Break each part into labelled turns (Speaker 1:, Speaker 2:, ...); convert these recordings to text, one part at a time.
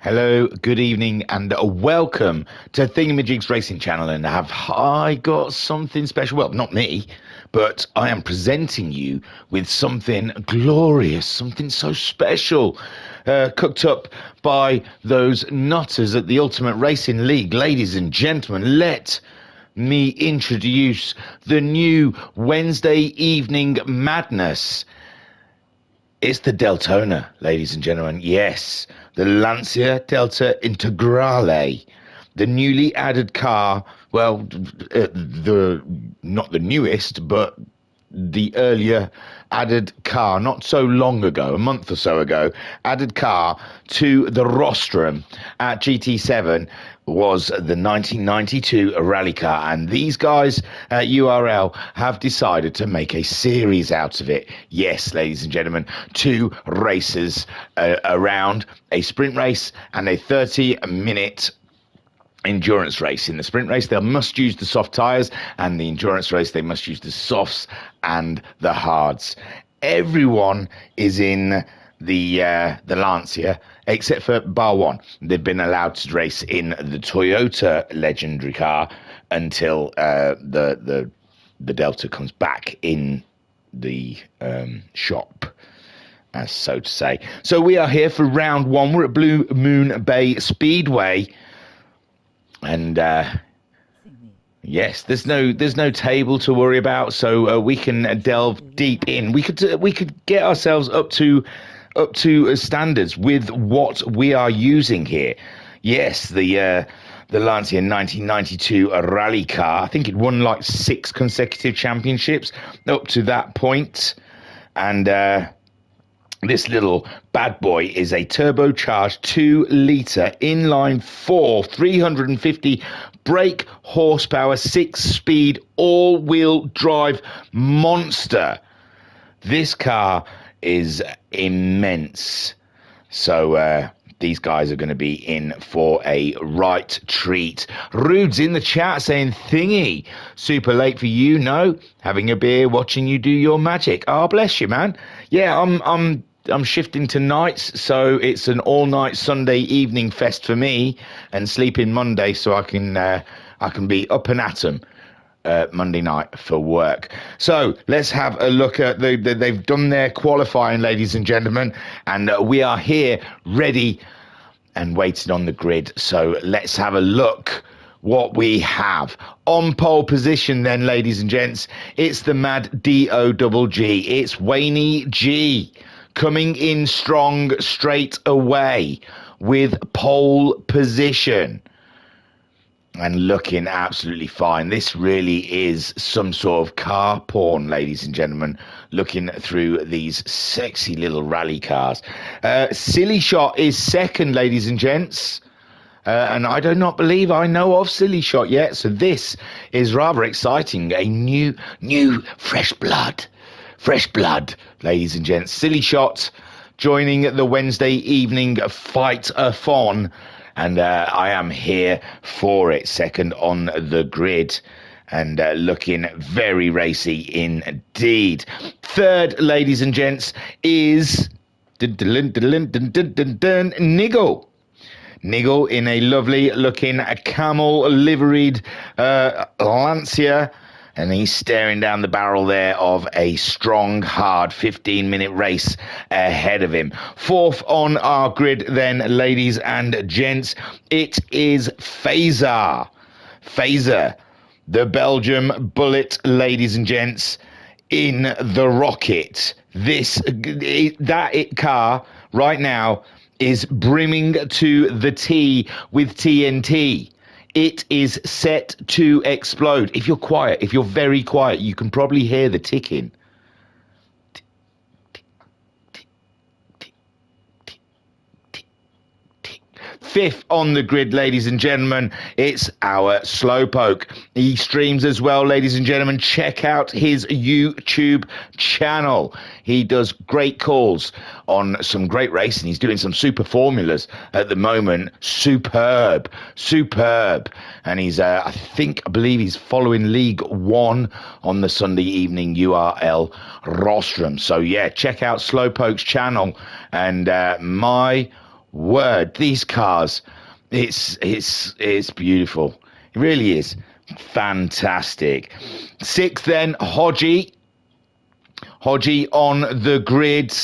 Speaker 1: Hello, good evening, and welcome to Thingamajig's Racing Channel. And have I got something special? Well, not me, but I am presenting you with something glorious, something so special, cooked up by those nutters at the Ultimate Racing League. Ladies and gentlemen, let me introduce the new Wednesday evening madness. It's the Deltona, ladies and gentlemen. Yes, the Lancia Delta Integrale, the newly added car. Well, the not the newest, but the earlier added car, not so long ago, a month or so ago, added car to the rostrum at GT7 was the 1992 rally car, and these guys at URL have decided to make a series out of it. Yes, ladies and gentlemen, two races around, a sprint race and a 30-minute endurance race. In the sprint race, they must use the soft tyres, and the endurance race, they must use the softs and the hards. Everyone is in the Lancia except for bar one. They've been allowed to race in the Toyota legendary car until the Delta comes back in the shop, as so to say. So we are here for round one. We're at Blue Moon Bay Speedway. And yes, there's no table to worry about, so we can delve deep in. We could get ourselves up to standards with what we are using here. Yes, the Lancia 1992 rally car. I think it won like 6 consecutive championships up to that point, and this little bad boy is a turbocharged 2-litre inline 4, 350 brake horsepower, 6-speed all-wheel drive monster. This car is immense. So these guys are going to be in for a right treat. Rude's in the chat saying, "Thingy, super late for you." No, having a beer, watching you do your magic. Oh, bless you, man. Yeah, I'm shifting to nights, so it's an all-night Sunday evening fest for me, and sleeping Monday, so I can be up and at 'em Monday night for work. So let's have a look at they've done their qualifying, ladies and gentlemen, and we are here ready and waiting on the grid. So let's have a look what we have on pole position. Then, ladies and gents, it's the Mad DOGG. It's Wayne G coming in strong straight away with pole position and looking absolutely fine. This really is some sort of car porn, ladies and gentlemen, looking through these sexy little rally cars. Silly Shot is second, ladies and gents. And I do not believe I know of Silly Shot yet. So this is rather exciting. A new fresh blood. Fresh blood, ladies and gents. Silly Shot joining the Wednesday evening fight-a-thon. And I am here for it, second on the grid, and looking very racy indeed. Third, ladies and gents, is Niggle. Niggle in a lovely looking camel liveried Lancia, and he's staring down the barrel there of a strong, hard 15-minute race ahead of him. Fourth on our grid then, ladies and gents, it is Phaser. Phaser, the Belgium Bullet, ladies and gents, in the rocket. That car right now is brimming to the T with TNT. It is set to explode. If you're quiet, if you're very quiet, you can probably hear the ticking. Fifth on the grid, ladies and gentlemen, it's our Slowpoke. He streams as well, ladies and gentlemen. Check out his YouTube channel. He does great calls on some great racing. He's doing some super formulas at the moment. Superb. And he's, I believe he's following League One on the Sunday evening URL rostrum. So yeah, check out Slowpoke's channel. And my word, these cars, it's beautiful. It really is fantastic. 6th then, Hodgie on the grid.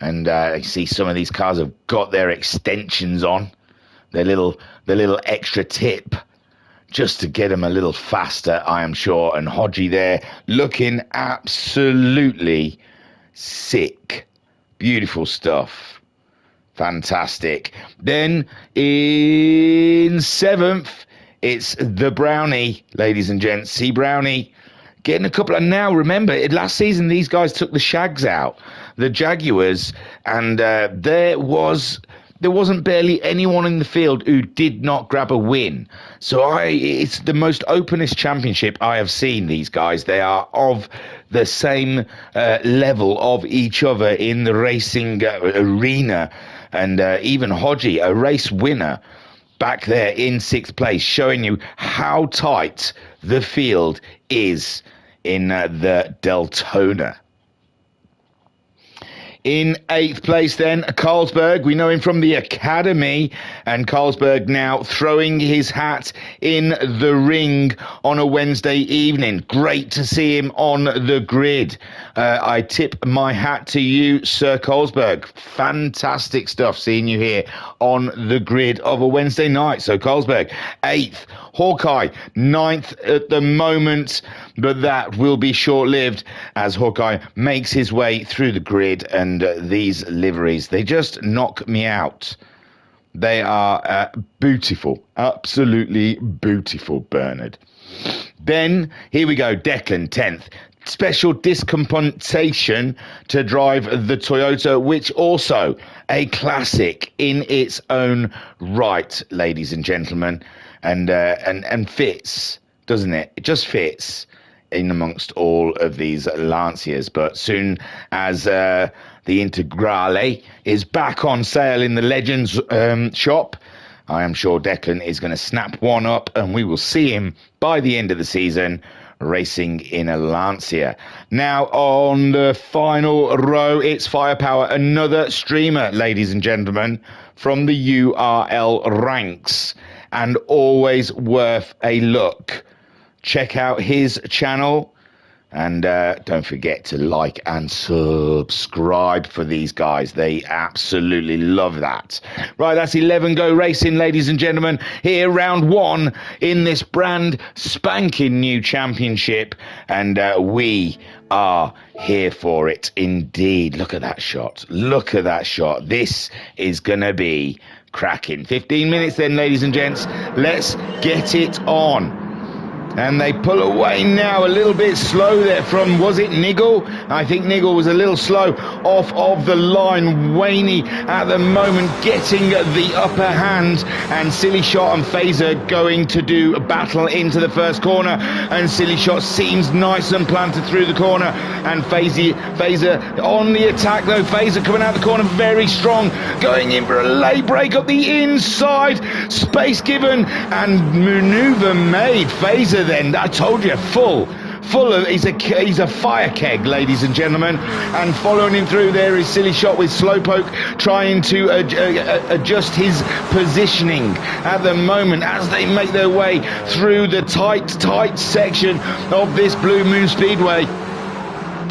Speaker 1: And you see some of these cars have got their extensions on, their little extra tip, just to get them a little faster, I am sure. And Hodgie there looking absolutely sick. Beautiful stuff. Fantastic. Then in 7th, it's the Brownie, ladies and gents. See Brownie getting a couple of... Now, remember, last season these guys took the Shags out, the Jaguars, and there wasn't barely anyone in the field who did not grab a win. So it's the most openest championship I have seen, these guys. They are of the same level of each other in the racing arena. And even Hodgie, a race winner, back there in 6th place, showing you how tight the field is in the Deltona. In 8th place then, Carlsberg. We know him from the academy, and Carlsberg now throwing his hat in the ring on a Wednesday evening. Great to see him on the grid. I tip my hat to you, Sir Carlsberg. Fantastic stuff seeing you here on the grid of a Wednesday night. So Carlsberg, 8th. Hawkeye, 9th at the moment, but that will be short-lived as Hawkeye makes his way through the grid. And these liveries, they just knock me out. They are beautiful, absolutely beautiful, Bernard. Then, here we go, Declan, 10th. Special discompensation to drive the Toyota, which also a classic in its own right, ladies and gentlemen. And fits, doesn't it? It just fits in amongst all of these Lancias. But soon as the Integrale is back on sale in the Legends shop, I am sure Declan is going to snap one up, and we will see him by the end of the season racing in a Lancia. Now on the final row, it's Firepower, another streamer, ladies and gentlemen, from the URL ranks, and always worth a look. Check out his channel, and don't forget to like and subscribe for these guys. They absolutely love that. Right, that's 11 Go Racing, ladies and gentlemen. Here, round 1 in this brand spanking new championship, and we are here for it indeed. Look at that shot. Look at that shot. This is going to be cracking. 15 minutes then, ladies and gents. Let's get it on. And they pull away now, a little bit slow there from, was it Niggle? I think Niggle was a little slow off of the line. Waney at the moment getting the upper hand, and Silly Shot and Phaser going to do a battle into the first corner, and Silly Shot seems nice and planted through the corner, and Phaser on the attack though. Phaser coming out the corner very strong, going in for a late break up the inside, space given and maneuver made. Phaser then, I told you, full of, he's a fire keg, ladies and gentlemen. And following him through there is Silly Shot with Slowpoke trying to adjust his positioning at the moment as they make their way through the tight section of this Blue Moon Speedway.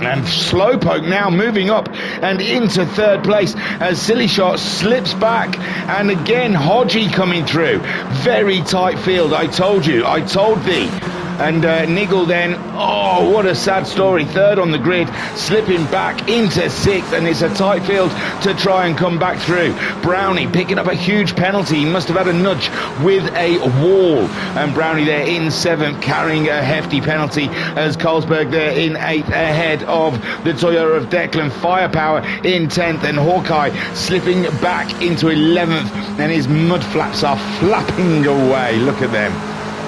Speaker 1: And Slowpoke now moving up and into 3rd place as Silly Shot slips back, and again Hodgie coming through. Very tight field, I told you, I told thee. And Niggle then, oh, what a sad story, 3rd on the grid, slipping back into 6th, and it's a tight field to try and come back through. Brownie picking up a huge penalty. He must have had a nudge with a wall, and Brownie there in 7th carrying a hefty penalty, as Carlsberg there in 8th ahead of the Toyota of Declan. Firepower in 10th, and Hawkeye slipping back into 11th, and his mud flaps are flapping away. Look at them,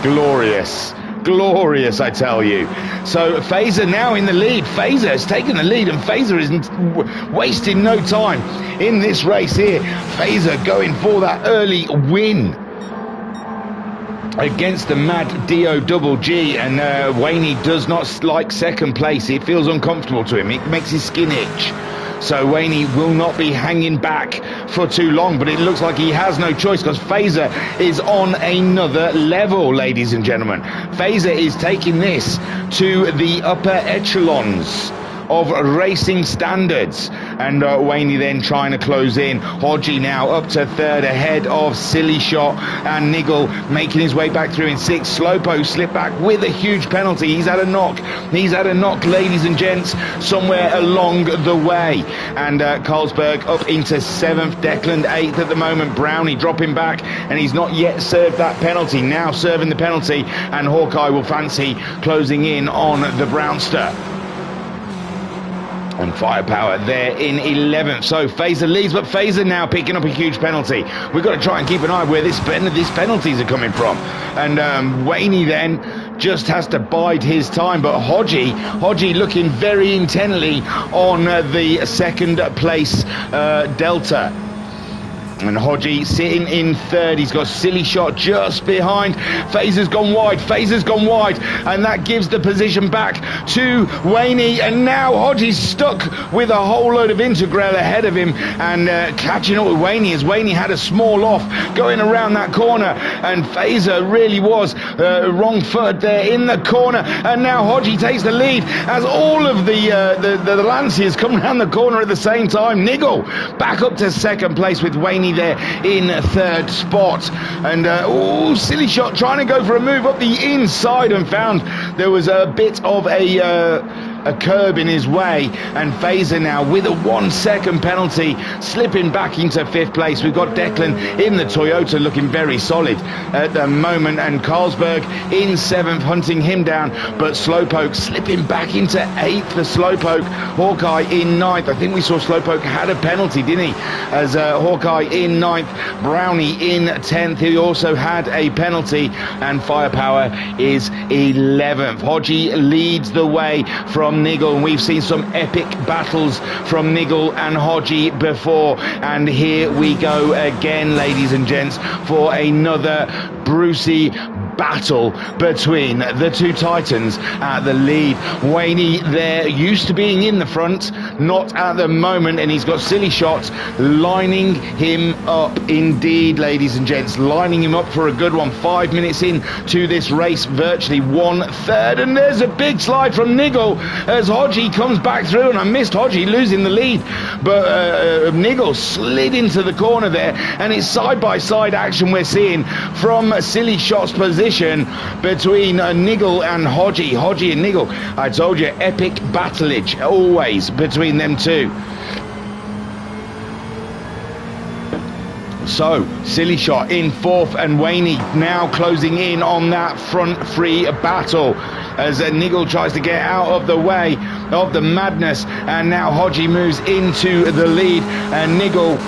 Speaker 1: glorious, I tell you. So Phaser now in the lead. Phaser has taken the lead, and Phaser isn't wasting no time in this race here. Phaser going for that early win against the Mad Dio Double G, and Waney does not like 2nd place. It feels uncomfortable to him. It makes his skin itch. So Waney will not be hanging back for too long, but it looks like he has no choice because Fazer is on another level, ladies and gentlemen. Fazer is taking this to the upper echelons of racing standards, and Waney then trying to close in. Hodgie now up to third ahead of Silly Shot, and Niggle making his way back through in sixth. Slowpoke slipped back with a huge penalty. He's had a knock, ladies and gents, somewhere along the way. And Carlsberg up into seventh, Declan eighth at the moment. Brownie dropping back, and he's not yet served that penalty. Now serving the penalty, and Hawkeye will fancy closing in on the Brownster. And Firepower there in 11th. So Fazer leads, but Fazer now picking up a huge penalty. We've got to try and keep an eye where these penalties are coming from. And Waney then just has to bide his time. But Hodgie looking very intently on the second place Delta. And Hodgie sitting in third. He's got Silly Shot just behind. Fazer's gone wide, and that gives the position back to Waney. And now Hodgie's stuck with a whole load of Integral ahead of him, and catching up with Waney as Waney had a small off going around that corner, and Fazer really was wrong foot there in the corner. And now Hodgie takes the lead as all of the Lanciers come around the corner at the same time. Niggle back up to second place with Waney there in third spot. And Silly Shot trying to go for a move up the inside, and found there was a bit of a curb in his way, and Fazer now with a 1 second penalty slipping back into fifth place. We've got Declan in the Toyota looking very solid at the moment, and Carlsberg in seventh hunting him down, but Slowpoke slipping back into eighth for Slowpoke. Hawkeye in ninth. I think we saw Slowpoke had a penalty, didn't he, as Hawkeye in ninth. Brownie in 10th, he also had a penalty, and Firepower is 11th. Hodgie leads the way from Niggle, and we've seen some epic battles from Niggle and Hodgie before, and here we go again, ladies and gents, for another Brucey battle between the two Titans at the lead. Waney there used to being in the front, not at the moment, and he's got Silly Shots lining him up indeed, ladies and gents, lining him up for a good one. 5 minutes in to this race, virtually 1/3, and there's a big slide from Niggle as Hodgie comes back through, and I missed Hodgie losing the lead, but Niggle slid into the corner there, and it's side-by-side action we're seeing from Silly Shot's position between Niggle and Hodgie. Hodgie and Niggle, I told you, epic battleage always between them two. So Silly Shot in fourth, and Waney now closing in on that front free battle as Niggle tries to get out of the way of the madness, and now Hodgie moves into the lead, and Niggle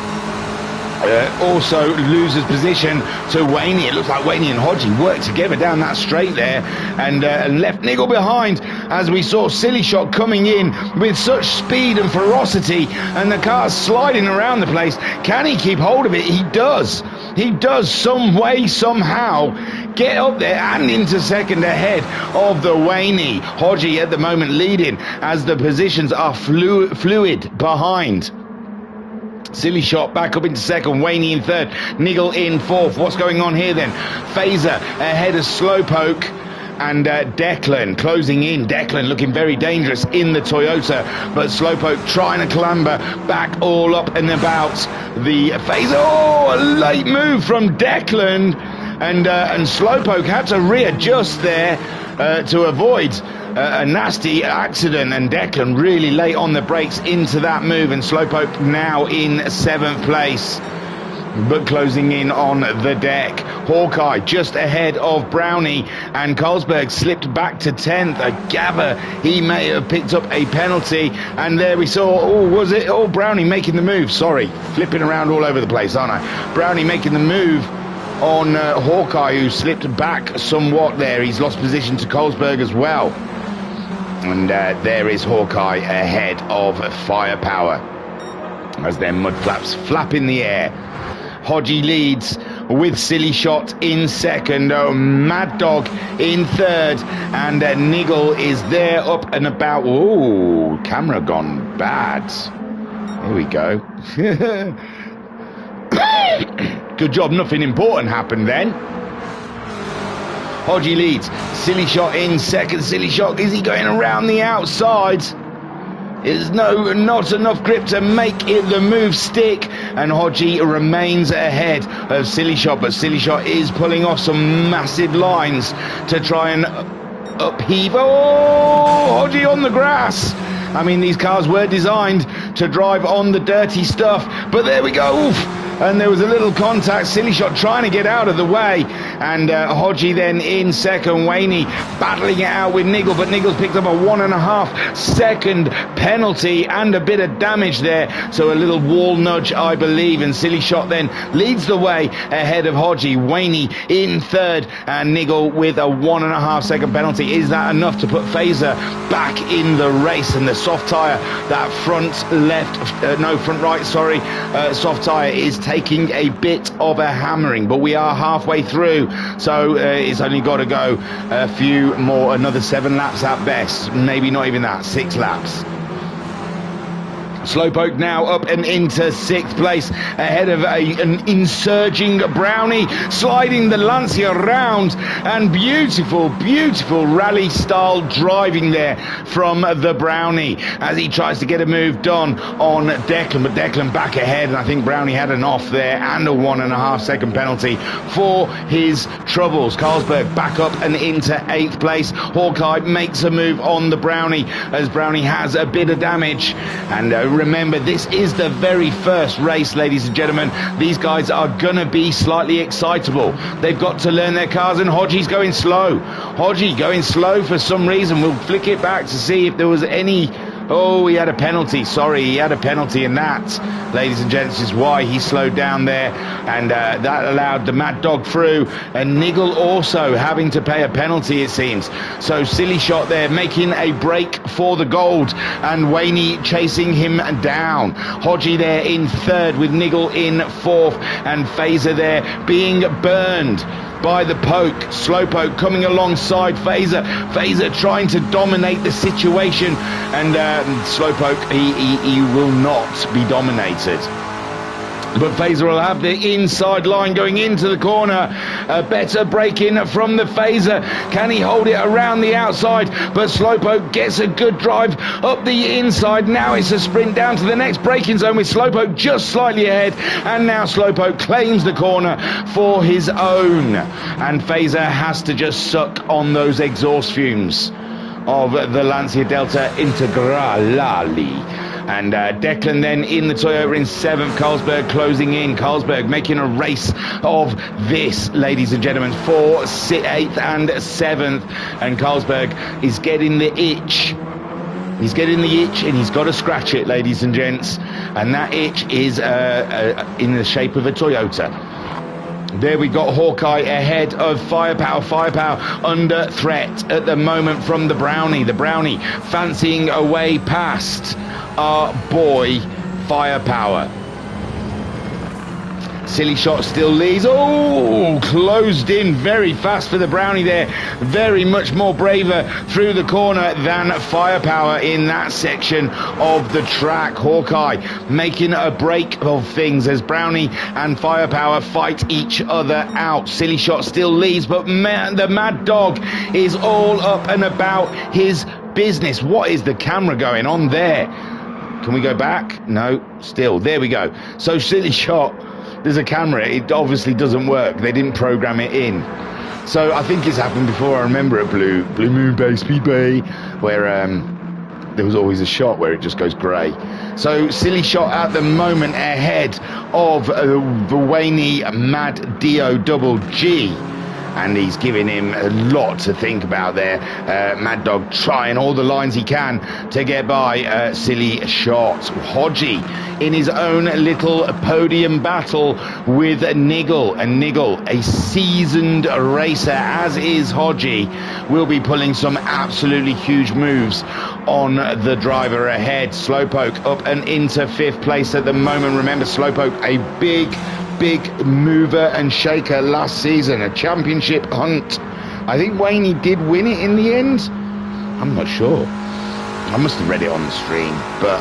Speaker 1: also loses position to Waney. It looks like Waney and Hodgie worked together down that straight there, and left Niggle behind as we saw Silly Shot coming in with such speed and ferocity, and the car's sliding around the place. Can he keep hold of it? He does. He does, some way, somehow, get up there and into second ahead of the Waney. Hodgie at the moment leading as the positions are fluid behind. Silly Shot back up into second, Waney in third, Niggle in fourth. What's going on here then? Fazer ahead of Slowpoke, and Declan closing in. Declan looking very dangerous in the Toyota, but Slowpoke trying to clamber back all up and about the Fazer. Oh, a late move from Declan, and Slowpoke had to readjust there to avoid a nasty accident, and Declan really late on the brakes into that move, and Slowpoke now in seventh place, but closing in on the deck. Hawkeye just ahead of Brownie, and Carlsberg slipped back to 10th. I gather he may have picked up a penalty, and there we saw, Brownie making the move, sorry, flipping around all over the place, aren't I? Brownie making the move on Hawkeye, who slipped back somewhat there. He's lost position to Carlsberg as well. And there is Hawkeye ahead of Firepower as their mud flaps flap in the air. Hodgie leads with Silly Shot in second, Mad Dog in third, and Niggle is there up and about. Ooh, camera gone bad. Here we go. Good job, nothing important happened then. Hodgie leads. Silly Shot in second. Silly Shot, is he going around the outside? There's not enough grip to make the move stick, and Hodgie remains ahead of Silly Shot, but Silly Shot is pulling off some massive lines to try and upheave. Oh, Hodgie on the grass. I mean, these cars were designed to drive on the dirty stuff, but there we go. Oof. And there was a little contact. Silly Shot trying to get out of the way, and Hodgie then in second. Waney battling it out with Niggle, but Niggle's picked up a 1.5 second penalty and a bit of damage there, so a little wall nudge, I believe, and Silly Shot then leads the way ahead of Hodgie. Waney in third, and Niggle with a 1.5 second penalty. Is that enough to put Fazer back in the race? And the soft tyre, that front right, soft tyre is taking a bit of a hammering, but we are halfway through, so it's only got to go a few more, another 7 laps at best, maybe not even that, 6 laps. Slowpoke now up and into 6th place ahead of an insurging Brownie, sliding the Lancia round, and beautiful rally style driving there from the Brownie as he tries to get a move done on Declan, but Declan back ahead, and I think Brownie had an off there and a 1.5 second penalty for his troubles. Carlsberg back up and into 8th place. Hawkeye makes a move on the Brownie as Brownie has a bit of damage, and remember, this is the very first race, ladies and gentlemen. These guys are gonna be slightly excitable. They've got to learn their cars, and Hodgie's going slow. Hodgie going slow for some reason. We'll flick it back to see if there was any... Oh, he had a penalty. Sorry, he had a penalty, and that, ladies and gents, is why he slowed down there, and that allowed the Mad Dog through, and Niggle also having to pay a penalty, it seems. So Silly Shot there making a break for the gold, and Waney chasing him down. Hodgie there in third with Niggle in 4th, and Fazer there being burned by the poke. Slowpoke coming alongside Fazer. Fazer trying to dominate the situation, and Slowpoke, he will not be dominated. But Fazer will have the inside line going into the corner. A better break in from the Fazer. Can he hold it around the outside? But Slowpoke gets a good drive up the inside. Now it's a sprint down to the next braking zone with Slowpoke just slightly ahead. And now Slowpoke claims the corner for his own. And Fazer has to just suck on those exhaust fumes of the Lancia Delta Integrale. And Declan then in the Toyota in 7th. Carlsberg closing in. Carlsberg making a race of this, ladies and gentlemen, for 8th and 7th. And Carlsberg is getting the itch. He's getting the itch, and he's got to scratch it, ladies and gents. And that itch is in the shape of a Toyota. There we got Hawkeye ahead of Firepower. Firepower under threat at the moment from the Brownie. The Brownie fancying away past our boy Firepower. Silly Shot still leads. Oh, closed in very fast for the Brownie there. Very much more braver through the corner than Firepower in that section of the track. Hawkeye making a break of things as Brownie and Firepower fight each other out. Silly Shot still leads, but the Mad Dog is all up and about his business. What is the camera going on there? Can we go back? No, still. There we go. So Silly Shot, there's a camera. It obviously doesn't work. They didn't program it in. So I think it's happened before. I remember at Blue Moon Bay Speedway, where there was always a shot where it just goes grey. So Silly Shot at the moment ahead of the Waney Mad Dio Double G. And he's giving him a lot to think about there. Mad Dog trying all the lines he can to get by Silly Shot. Hodgie in his own little podium battle with Niggle. And Niggle, a seasoned racer, as is Hodgie, will be pulling some absolutely huge moves on the driver ahead. Slowpoke up and into 5th place at the moment. Remember, Slowpoke, a big mover and shaker last season, a championship hunt. I think Waney did win it in the end. I'm not sure. I must have read it on the stream, but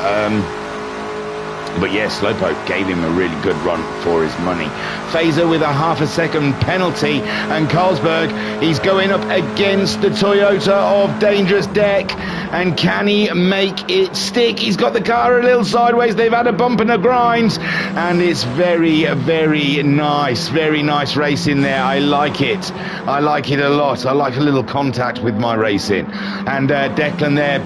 Speaker 1: But yes, Slowpoke gave him a really good run for his money. Fazer with a half a second penalty, and Carlsberg, he's going up against the Toyota of Dangerous Deck, and can he make it stick? He's got the car a little sideways, they've had a bump and a grind, and it's very, very nice racing there. I like it a lot. I like a little contact with my racing. And Declan there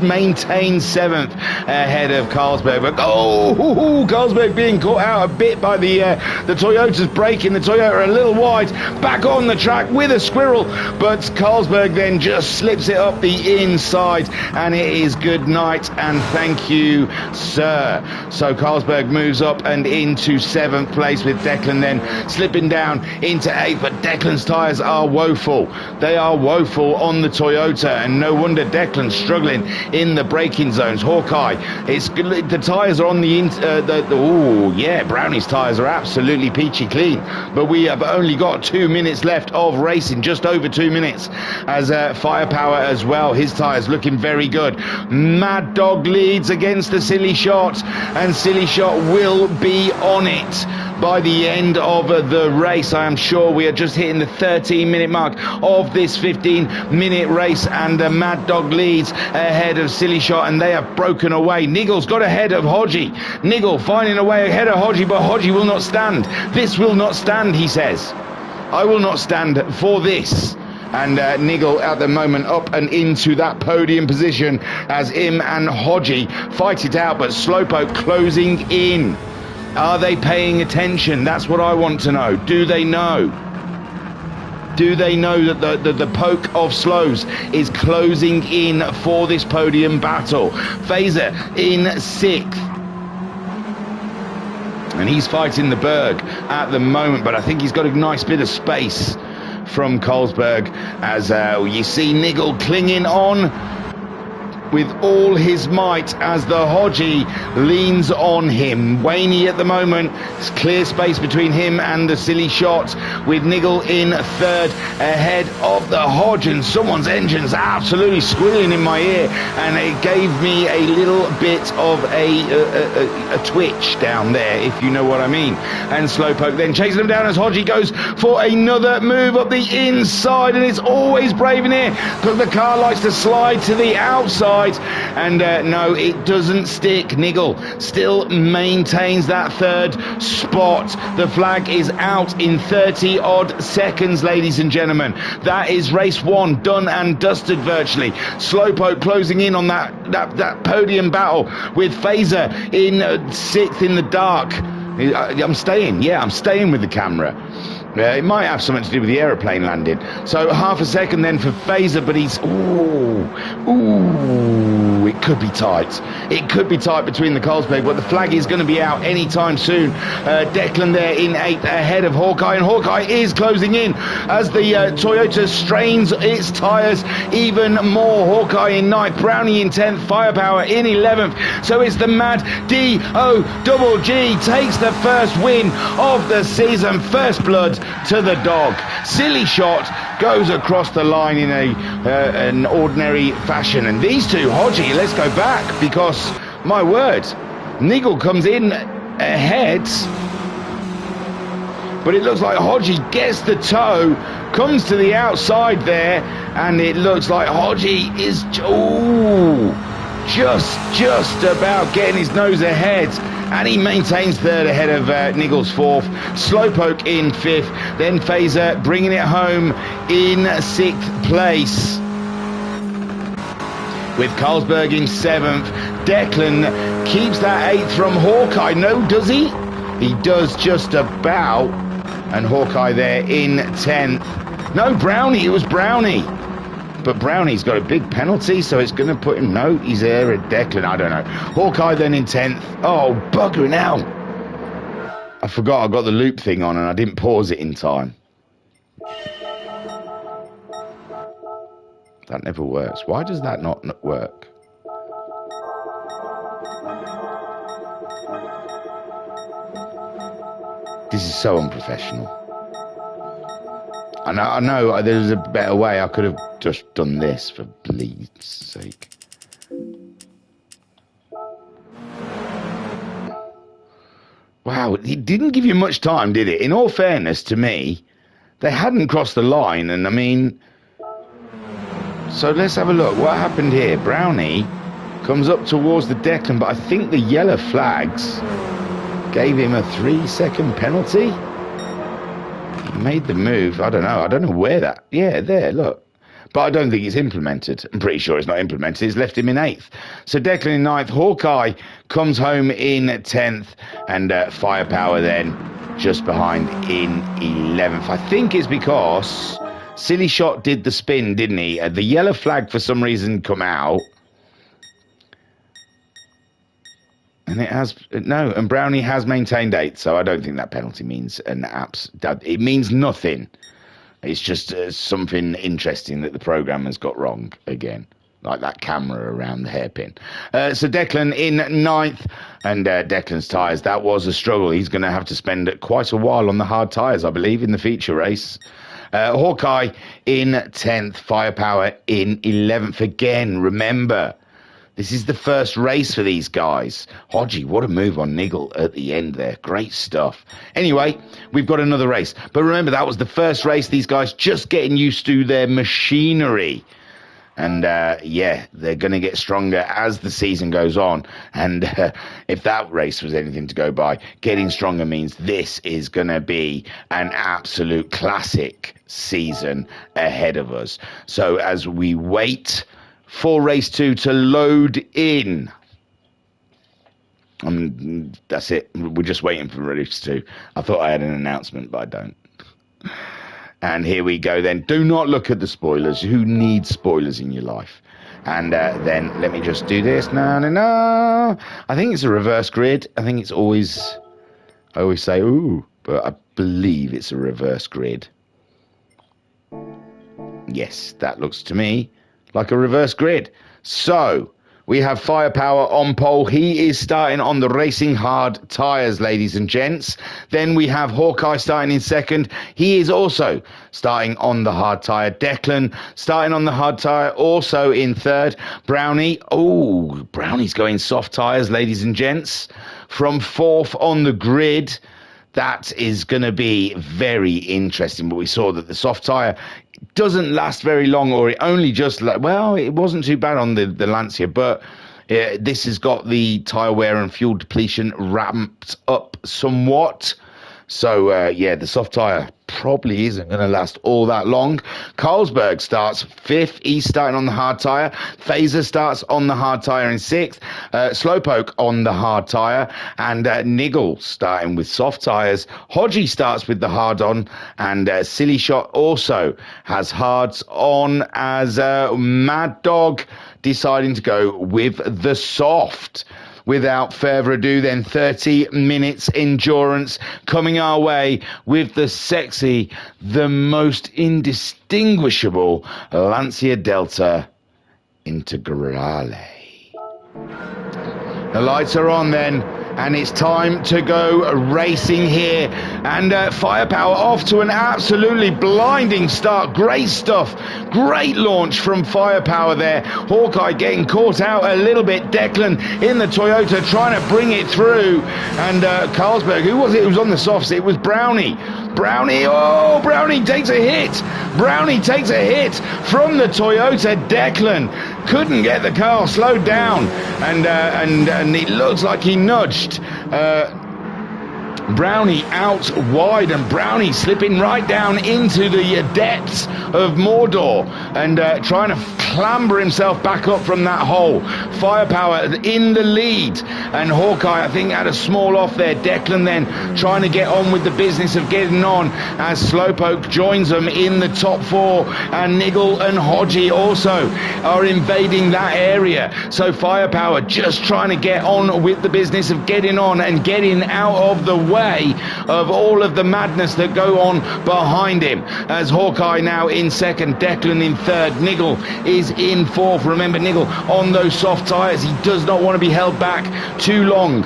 Speaker 1: maintains 7th ahead of Carlsberg, but Carlsberg being caught out a bit by the Toyota's braking. The Toyota a little wide, back on the track with a squirrel, but Carlsberg then just slips it up the inside, and it is good night and thank you, sir. So Carlsberg moves up and into 7th place, with Declan then slipping down into 8th, but Declan's tyres are woeful. They are woeful on the Toyota, and no wonder Declan's struggling in the braking zones. Hawkeye, the tyres are on Brownie's tyres are absolutely peachy clean, but we have only got 2 minutes left of racing, just over 2 minutes, as Firepower as well, his tyres looking very good. Mad Dog leads against the Silly Shot, and Silly Shot will be on it by the end of the race. I am sure we are just hitting the 13-minute mark of this 15-minute race, and Mad Dog leads ahead of Silly Shot, and they have broken away. Niggle's got ahead of Hodgie. Niggle finding a way ahead of Hodgie, but Hodgie will not stand. This will not stand, he says. I will not stand for this. And Niggle at the moment up and into that podium position as him and Hodgie fight it out, but Slowpoke closing in. Are they paying attention? That's what I want to know. Do they know? Do they know that the poke of Slows is closing in for this podium battle? Fazer in 6th. And he's fighting the Berg at the moment, but I think he's got a nice bit of space from Carlsberg, as you see Niggle clinging on with all his might as the Hodgie leans on him. Waney at the moment, it's clear space between him and the Silly Shot, with Niggle in 3rd ahead of the Hodge, and someone's engine's absolutely squealing in my ear, and it gave me a little bit of a twitch down there, if you know what I mean. And Slowpoke then chasing him down as Hodgie goes for another move up the inside, and it's always brave in here because the car likes to slide to the outside. And no, it doesn't stick. Niggle still maintains that 3rd spot. The flag is out in 30 odd seconds, ladies and gentlemen. That is race 1 done and dusted virtually. Slowpoke closing in on that podium battle, with Fazer in 6th in the dark. I'm staying with the camera. It might have something to do with the aeroplane landing. So half a second then for Fazer, but he's it could be tight. It could be tight between the Carlsberg, but the flag is going to be out anytime soon. Declan there in 8th ahead of Hawkeye, and Hawkeye is closing in as the Toyota strains its tyres even more. Hawkeye in 9th, Brownie in 10th, Firepower in 11th. So it's the Mad D-O-double-G takes the first win of the season. First blood to the dog. Silly Shot goes across the line in an ordinary fashion, and these two, Hodgie, let's go back, because my word, Niggle comes in ahead, but it looks like Hodgie gets the toe, comes to the outside there, and it looks like Hodgie is just about getting his nose ahead, and he maintains 3rd ahead of Niggle's 4th. Slowpoke in 5th, then Fazer bringing it home in 6th place, with Carlsberg in 7th. Declan keeps that 8th from Hawkeye. No, does he? He does just about. And Hawkeye there in 10th. No, Brownie, it was Brownie. But Brownie's got a big penalty, so it's going to put him... No, he's there at Declan, I don't know. Hawkeye then in 10th. Oh, bugger now. I forgot I got the loop thing on and I didn't pause it in time. That never works. Why does that not work? This is so unprofessional. I know there's a better way. I could have just done this, for bleed's sake. Wow, it didn't give you much time, did it? In all fairness to me, they hadn't crossed the line, and I mean... So let's have a look. What happened here? Brownie comes up towards the Declan, but I think the yellow flags gave him a 3-second penalty. He made the move. I don't know where that... Yeah, there, look. But I don't think it's implemented. I'm pretty sure it's not implemented. It's left him in 8th. So Declan in 9th. Hawkeye comes home in 10th. And Firepower then just behind in 11th. I think it's because... Silly Shot did the spin, didn't he? The yellow flag for some reason come out. And it has... No, and Brownie has maintained 8th, so I don't think that penalty means an abs... It means nothing. It's just something interesting that the programme has got wrong again. Like that camera around the hairpin. So Declan in 9th. And Declan's tyres, that was a struggle. He's going to have to spend quite a while on the hard tyres, I believe, in the feature race. Hawkeye in 10th, Firepower in 11th again. Remember, this is the first race for these guys. Hodgie, what a move on Niggle at the end there. Great stuff. Anyway, we've got another race. But remember, that was the first race. These guys just getting used to their machinery. And, yeah, they're going to get stronger as the season goes on. And if that race was anything to go by, getting stronger means this is going to be an absolute classic season ahead of us. So as we wait for race 2 to load in, that's it. We're just waiting for race 2. I thought I had an announcement, but I don't. And here we go then. Do not look at the spoilers. Who needs spoilers in your life? And then let me just do this. No. I think it's a reverse grid. I think it's always... I always say, ooh, but I believe it's a reverse grid. Yes, that looks to me like a reverse grid. So... we have Firepower on pole. He is starting on the racing hard tyres, ladies and gents. Then we have Hawkeye starting in 2nd. He is also starting on the hard tyre. Declan starting on the hard tyre, also in 3rd. Brownie, oh, Brownie's going soft tyres, ladies and gents. From 4th on the grid. That is going to be very interesting. But we saw that the soft tyre doesn't last very long, or it only just... Well, it wasn't too bad on the Lancia, but this has got the tyre wear and fuel depletion ramped up somewhat. So, yeah, the soft tyre probably isn't going to last all that long. Carlsberg starts 5th. He's starting on the hard tyre. Phaser starts on the hard tyre in 6th. Slowpoke on the hard tyre. And Niggle starting with soft tyres. Hodgie starts with the hard on. And Silly Shot also has hards on, as Mad Dog deciding to go with the soft. Without further ado, then, 30 minutes endurance coming our way with the sexy, the most indistinguishable Lancia Delta Integrale. The lights are on then, and it's time to go racing here. And Firepower off to an absolutely blinding start. Great stuff. Great launch from Firepower there. Hawkeye getting caught out a little bit. Declan in the Toyota trying to bring it through. And Carlsberg, who was it who was on the softs? It was Brownie. Brownie takes a hit. Brownie takes a hit from the Toyota. Declan couldn't get the car slowed down, and it looks like he nudged Brownie out wide, and Brownie slipping right down into the depths of Mordor and trying to clamber himself back up from that hole. Firepower in the lead, and Hawkeye, I think, had a small off there. Declan then trying to get on with the business of getting on as Slowpoke joins them in the top 4, and Niggle and Hodgie also are invading that area. So Firepower just trying to get on with the business of getting on and getting out of the way of all of the madness that go on behind him, as Hawkeye now in 2nd, Declan in 3rd, Niggle is in 4th. Remember, Niggle on those soft tyres. He does not want to be held back too long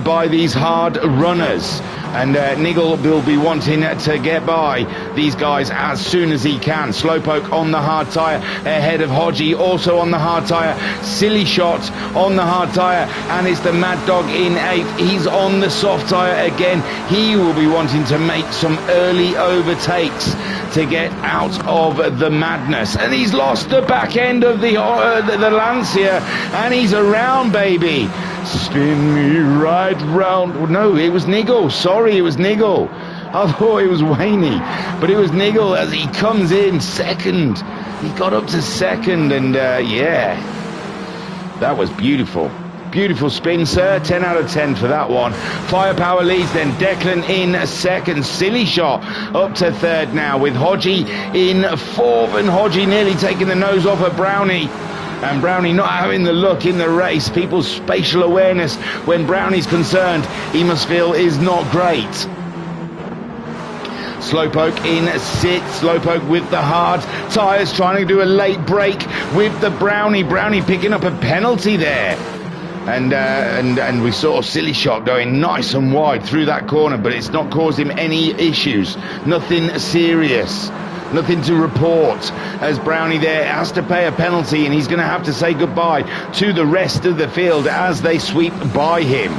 Speaker 1: by these hard runners. And Nigel will be wanting to get by these guys as soon as he can. Slowpoke on the hard tyre ahead of Hodgie, also on the hard tyre. Silly Shot on the hard tyre, and it's the Mad Dog in 8th. He's on the soft tyre again. He will be wanting to make some early overtakes to get out of the madness. And he's lost the back end of the Lancia, and he's around, baby. Spin me right round. No, it was Nigel. Sorry, it was Nigel. I thought it was Wayne, but it was Nigel as he comes in second. He got up to second, and yeah, that was beautiful. Beautiful spin, sir. 10 out of 10 for that one. Firepower leads, then Declan in second. Silly Shot up to third now, with Hodgie in fourth, and Hodgie nearly taking the nose off of Brownie. And Brownie not having the look in the race. People's spatial awareness when Brownie's concerned, he must feel, is not great. Slowpoke in 6th. Slowpoke with the hard tyres, trying to do a late break with the Brownie. Brownie picking up a penalty there. And we saw Silly Shot going nice and wide through that corner, but it's not caused him any issues. Nothing serious. Nothing to report, as Brownie there has to pay a penalty, and he's going to have to say goodbye to the rest of the field as they sweep by him.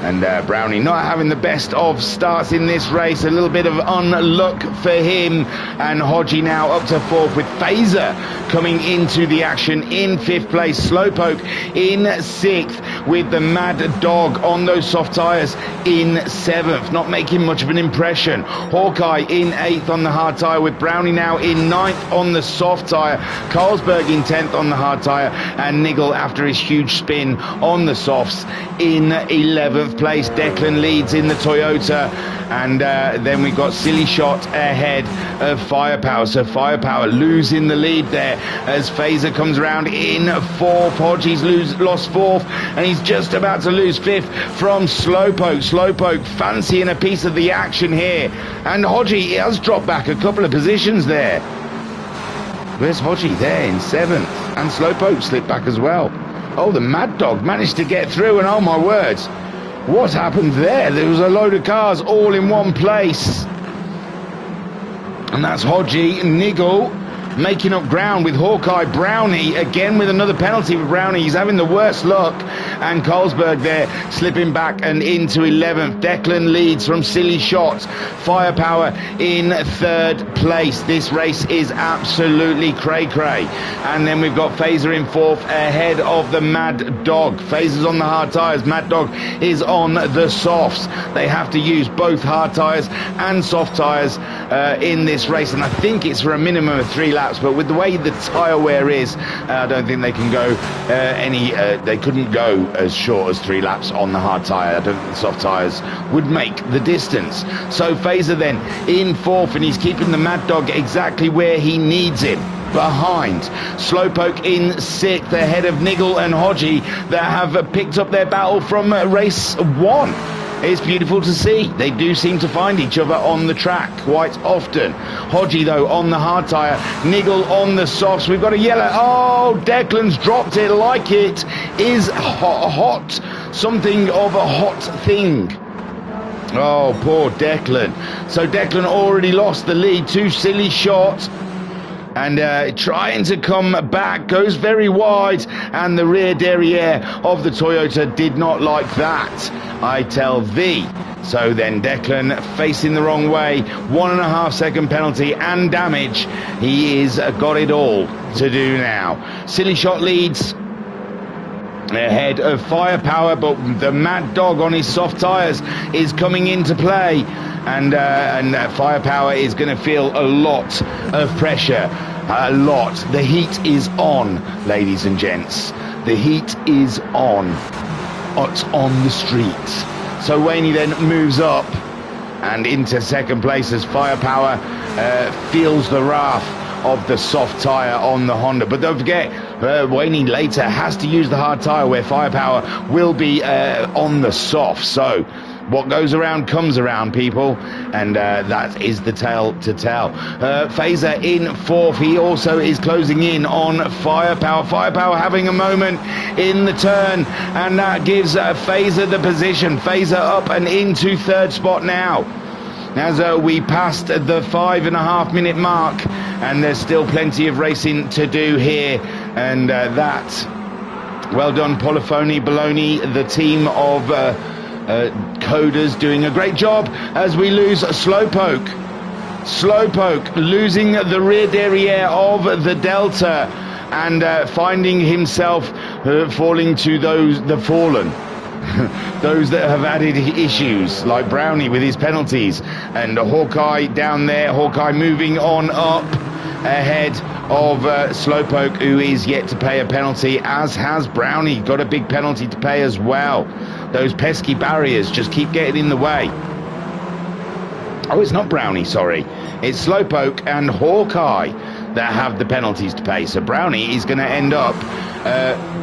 Speaker 1: And Brownie not having the best of starts in this race. A little bit of unluck for him. And Hodgie now up to 4th, with Phaser coming into the action in 5th place. Slowpoke in 6th, with the Mad Dog on those soft tyres in 7th. Not making much of an impression. Hawkeye in 8th on the hard tyre, with Brownie now in 9th on the soft tyre. Carlsberg in 10th on the hard tyre. And Nigel, after his huge spin on the softs, in 11th place. Declan leads in the Toyota, and then we've got Silly Shot ahead of Firepower. So Firepower losing the lead there as Phaser comes around in 4th. Hodgie's lost 4th, and he's just about to lose 5th from Slowpoke. Slowpoke fancying a piece of the action here, and Hodgie has dropped back a couple of positions there. Where's Hodgie? There in 7th, and Slowpoke slipped back as well. Oh, the Mad Dog managed to get through, and oh my words, what happened there? There was a load of cars all in one place. And that's Hodgie. Nigel making up ground with Hawkeye. Brownie again with another penalty for Brownie. He's having the worst luck. And Carlsberg there slipping back and into 11th. Declan leads from Silly Shots. Firepower in 3rd place. This race is absolutely cray-cray. And then we've got Phaser in 4th ahead of the Mad Dog. Phaser's on the hard tyres. Mad Dog is on the softs. They have to use both hard tyres and soft tyres in this race. And I think it's for a minimum of 3 laps. But with the way the tyre wear is, I don't think they can go they couldn't go as short as 3 laps on the hard tyre. I don't think the soft tyres would make the distance. So Phaser then in 4th, and he's keeping the Mad Dog exactly where he needs him. Behind Slowpoke in 6th, ahead of Nigel and Hodgie that have picked up their battle from race 1. It's beautiful to see. They do seem to find each other on the track quite often. Hodgie, though, on the hard tyre. Nigel on the softs. We've got a yellow. Oh, Declan's dropped it like it is hot. Something of a hot thing. Oh, poor Declan. So Declan already lost the lead to Silly Shot. And trying to come back, goes very wide, and the rear derriere of the Toyota did not like that, I tell thee. So then Declan facing the wrong way, 1.5 second penalty and damage. He is got it all to do now. Silly Shot leads ahead of Firepower, but the Mad Dog on his soft tyres is coming into play. And Firepower is going to feel a lot of pressure. A lot. The heat is on, ladies and gents. The heat is on. It's on the streets. So Wayne then moves up and into second place as Firepower feels the wrath of the soft tyre on the Honda. But don't forget, Wayne later has to use the hard tyre where Firepower will be on the soft. So What goes around comes around, people, and that is the tale to tell. Fazer in fourth. He also is closing in on Firepower. Firepower having a moment in the turn, and that gives Fazer the position. Fazer up and into third spot now, as we passed the 5.5 minute mark, and there's still plenty of racing to do here. And well done, Polyphony Baloney, the team of coders doing a great job, as we lose Slowpoke. Slowpoke losing the rear derriere of the Delta, and finding himself falling to the fallen. Those that have added issues, like Brownie with his penalties, and Hawkeye down there. Hawkeye moving on up ahead of Slowpoke, who is yet to pay a penalty, as has Brownie. Got a big penalty to pay as well. Those pesky barriers just keep getting in the way. Oh, it's not Brownie, sorry. It's Slowpoke and Hawkeye that have the penalties to pay. So Brownie is going to end up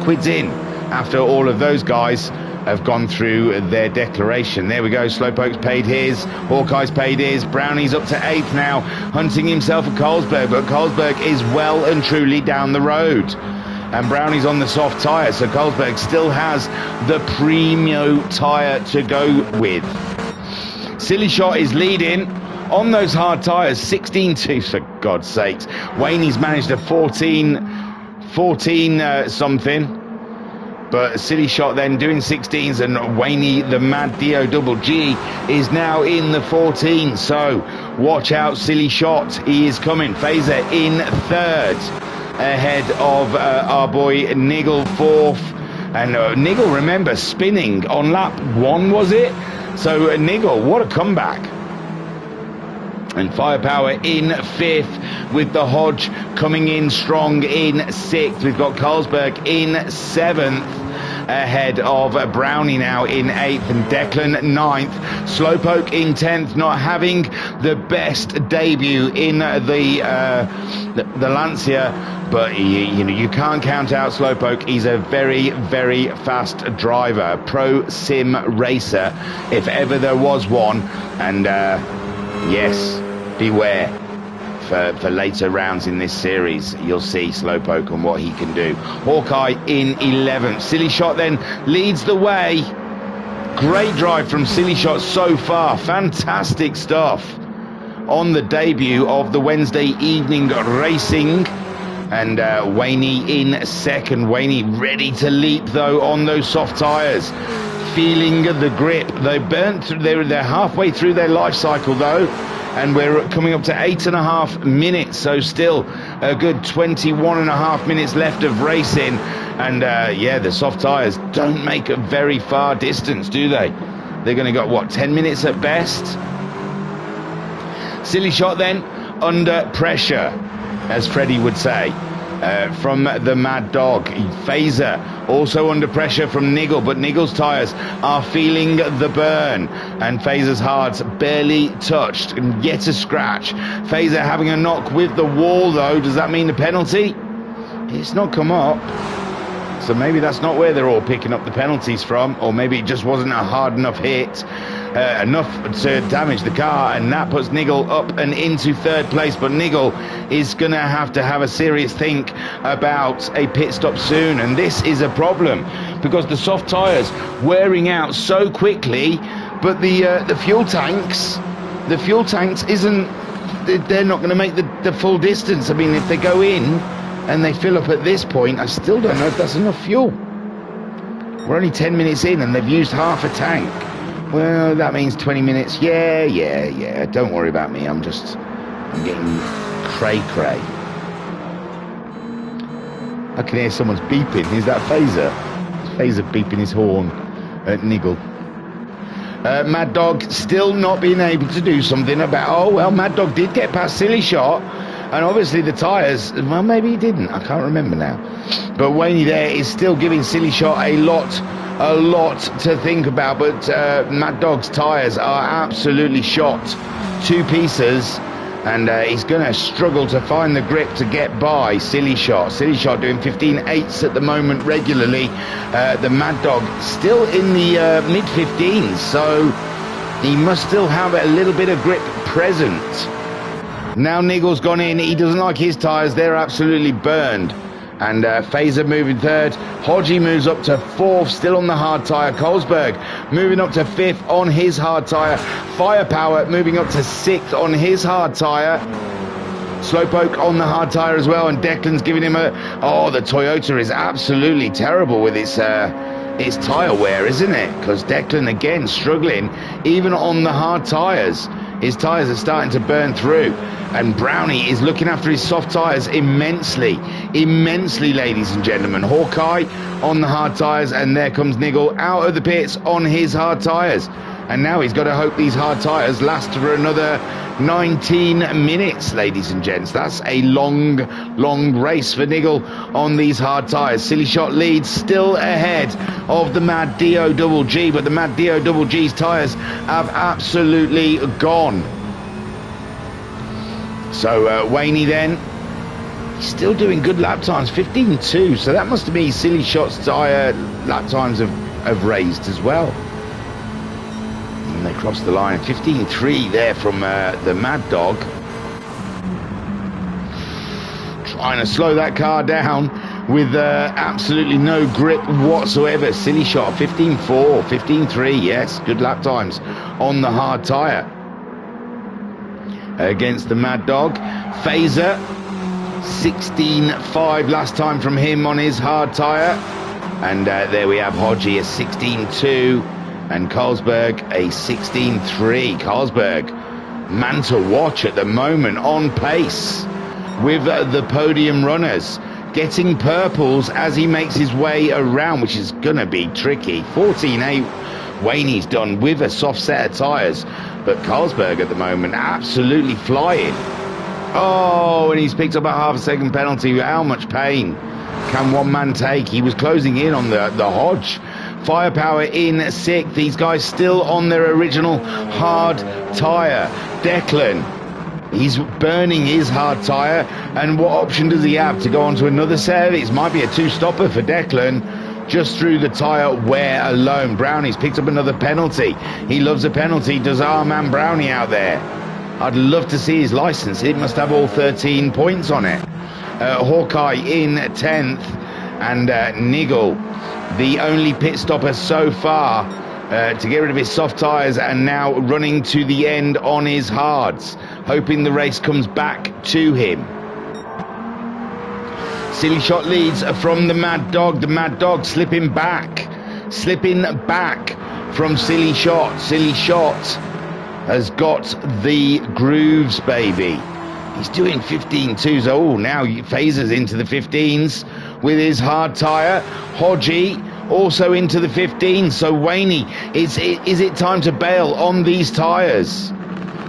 Speaker 1: quids in after all of those guys have gone through their declaration. There we go. Slowpoke's paid his, Hawkeye's paid his, Brownie's up to 8th now, hunting himself a Carlsberg, but Carlsberg is well and truly down the road, and Brownie's on the soft tyre, so Carlsberg still has the Premio tyre to go with. Silly Shot is leading on those hard tyres, 16.2, for God's sakes. Wayne's managed a 14 something. But Silly Shot then doing 16s, and Wayne, the Mad Dio Double G, is now in the 14. So watch out, Silly Shot. He is coming. Fazer in third, ahead of our boy Niggle fourth. And Niggle, remember, spinning on lap 1, was it? So Niggle, what a comeback. And Firepower in 5th, with the Hodge coming in strong in 6th. We've got Carlsberg in 7th, ahead of Brownie now in 8th, and Declan 9th. Slowpoke in 10th, not having the best debut in the Lancia, but you can't count out Slowpoke. He's a very, very fast driver, pro sim racer, if ever there was one. And yes, beware for later rounds in this series. You'll see Slowpoke and what he can do. Hawkeye in 11th. Silly Shot then leads the way. Great drive from Silly Shot so far. Fantastic stuff on the debut of the Wednesday evening racing. And Wayne in second. Wayne ready to leap though on those soft tyres, feeling the grip. They're halfway through their life cycle though, and we're coming up to 8.5 minutes, so still a good 21.5 minutes left of racing. And yeah, the soft tyres don't make a very far distance, do they? They're going to go, what, 10 minutes at best? Silly Shot then under pressure, as Freddie would say, from the Mad Dog. Fazer also under pressure from Niggle, but Niggle's tyres are feeling the burn, and Fazer's hards barely touched, and yet a scratch. Fazer having a knock with the wall though. Does that mean a penalty? It's not come up, so maybe that's not where they're all picking up the penalties from, or maybe it just wasn't a hard enough hit, enough to damage the car, and that puts Niggle up and into third place. But Niggle is going to have a serious think about a pit stop soon, and this is a problem because the soft tyres wearing out so quickly, but the fuel tanks isn't, they're not going to make the full distance. I mean, if they go in and they fill up at this point, I still don't know if that's enough fuel. We're only 10 minutes in and they've used half a tank. Well, that means 20 minutes. Yeah. Don't worry about me. I'm getting cray-cray. I can hear someone's beeping. Is that Fazer? Fazer beeping his horn at Niggle. Mad Dog still not being able to do something about... Oh, well, Mad Dog did get past Silly Shot. And obviously the tyres... Well, maybe he didn't. I can't remember now. But Wayne there is still giving Silly Shot a lot to think about. But Mad Dog's tyres are absolutely shot to pieces. And he's going to struggle to find the grip to get by Silly Shot. Silly Shot doing 15.8s at the moment regularly. The Mad Dog still in the mid-15s, so he must still have a little bit of grip present. Now Niggle's gone in. He doesn't like his tyres. They're absolutely burned. And Phaser moving third. Hodgie moves up to fourth, still on the hard tyre. Colesberg moving up to fifth on his hard tyre. Firepower moving up to sixth on his hard tyre. Slowpoke on the hard tyre as well, and Declan's giving him a... Oh, the Toyota is absolutely terrible with its tyre wear, isn't it? Because Declan, again, struggling, even on the hard tyres. His tyres are starting to burn through. And Brownie is looking after his soft tyres immensely, ladies and gentlemen. Hawkeye on the hard tyres, and there comes Niggle out of the pits on his hard tyres. And now he's got to hope these hard tyres last for another 19 minutes, ladies and gents. That's a long race for Niggle on these hard tyres. Silly Shot leads, still ahead of the Mad DOGG, but the Mad DOGG's tyres have absolutely gone. So Waney then, he's still doing good lap times, 15.2, so that must be Silly Shot's tyre lap times have raised as well. And they cross the line, 15.3 there from the Mad Dog. Trying to slow that car down with absolutely no grip whatsoever. Silly Shot, 15.4, 15.3, yes, good lap times on the hard tyre. Against the Mad Dog. Phaser 16.5 last time from him on his hard tyre, and there we have Hodgie a 16.2 and Carlsberg a 16.3. Carlsberg, man to watch at the moment, on pace with the podium runners, getting purples as he makes his way around, which is gonna be tricky. 14.8 Waney's done with a soft set of tyres, but Carlsberg at the moment absolutely flying. Oh, and he's picked up a half-a-second penalty. How much pain can one man take? He was closing in on the Hodge. Firepower in sixth. These guys still on their original hard tyre. Declan, he's burning his hard tyre, and what option does he have to go on to another set? It might be a two-stopper for Declan, just through the tyre wear alone. Brownie's picked up another penalty. He loves a penalty, does our man Brownie out there. I'd love to see his licence. It must have all 13 points on it. Hawkeye in 10th, and Niggle, the only pit stopper so far to get rid of his soft tyres, and now running to the end on his hards, hoping the race comes back to him. Silly Shot leads from the Mad Dog. The Mad Dog slipping back from Silly Shot. Silly Shot has got the grooves, baby. He's doing 15.2s. Oh, now Phaser's into the 15s with his hard tyre. Hodgie also into the 15s. So Waney, is it time to bail on these tyres?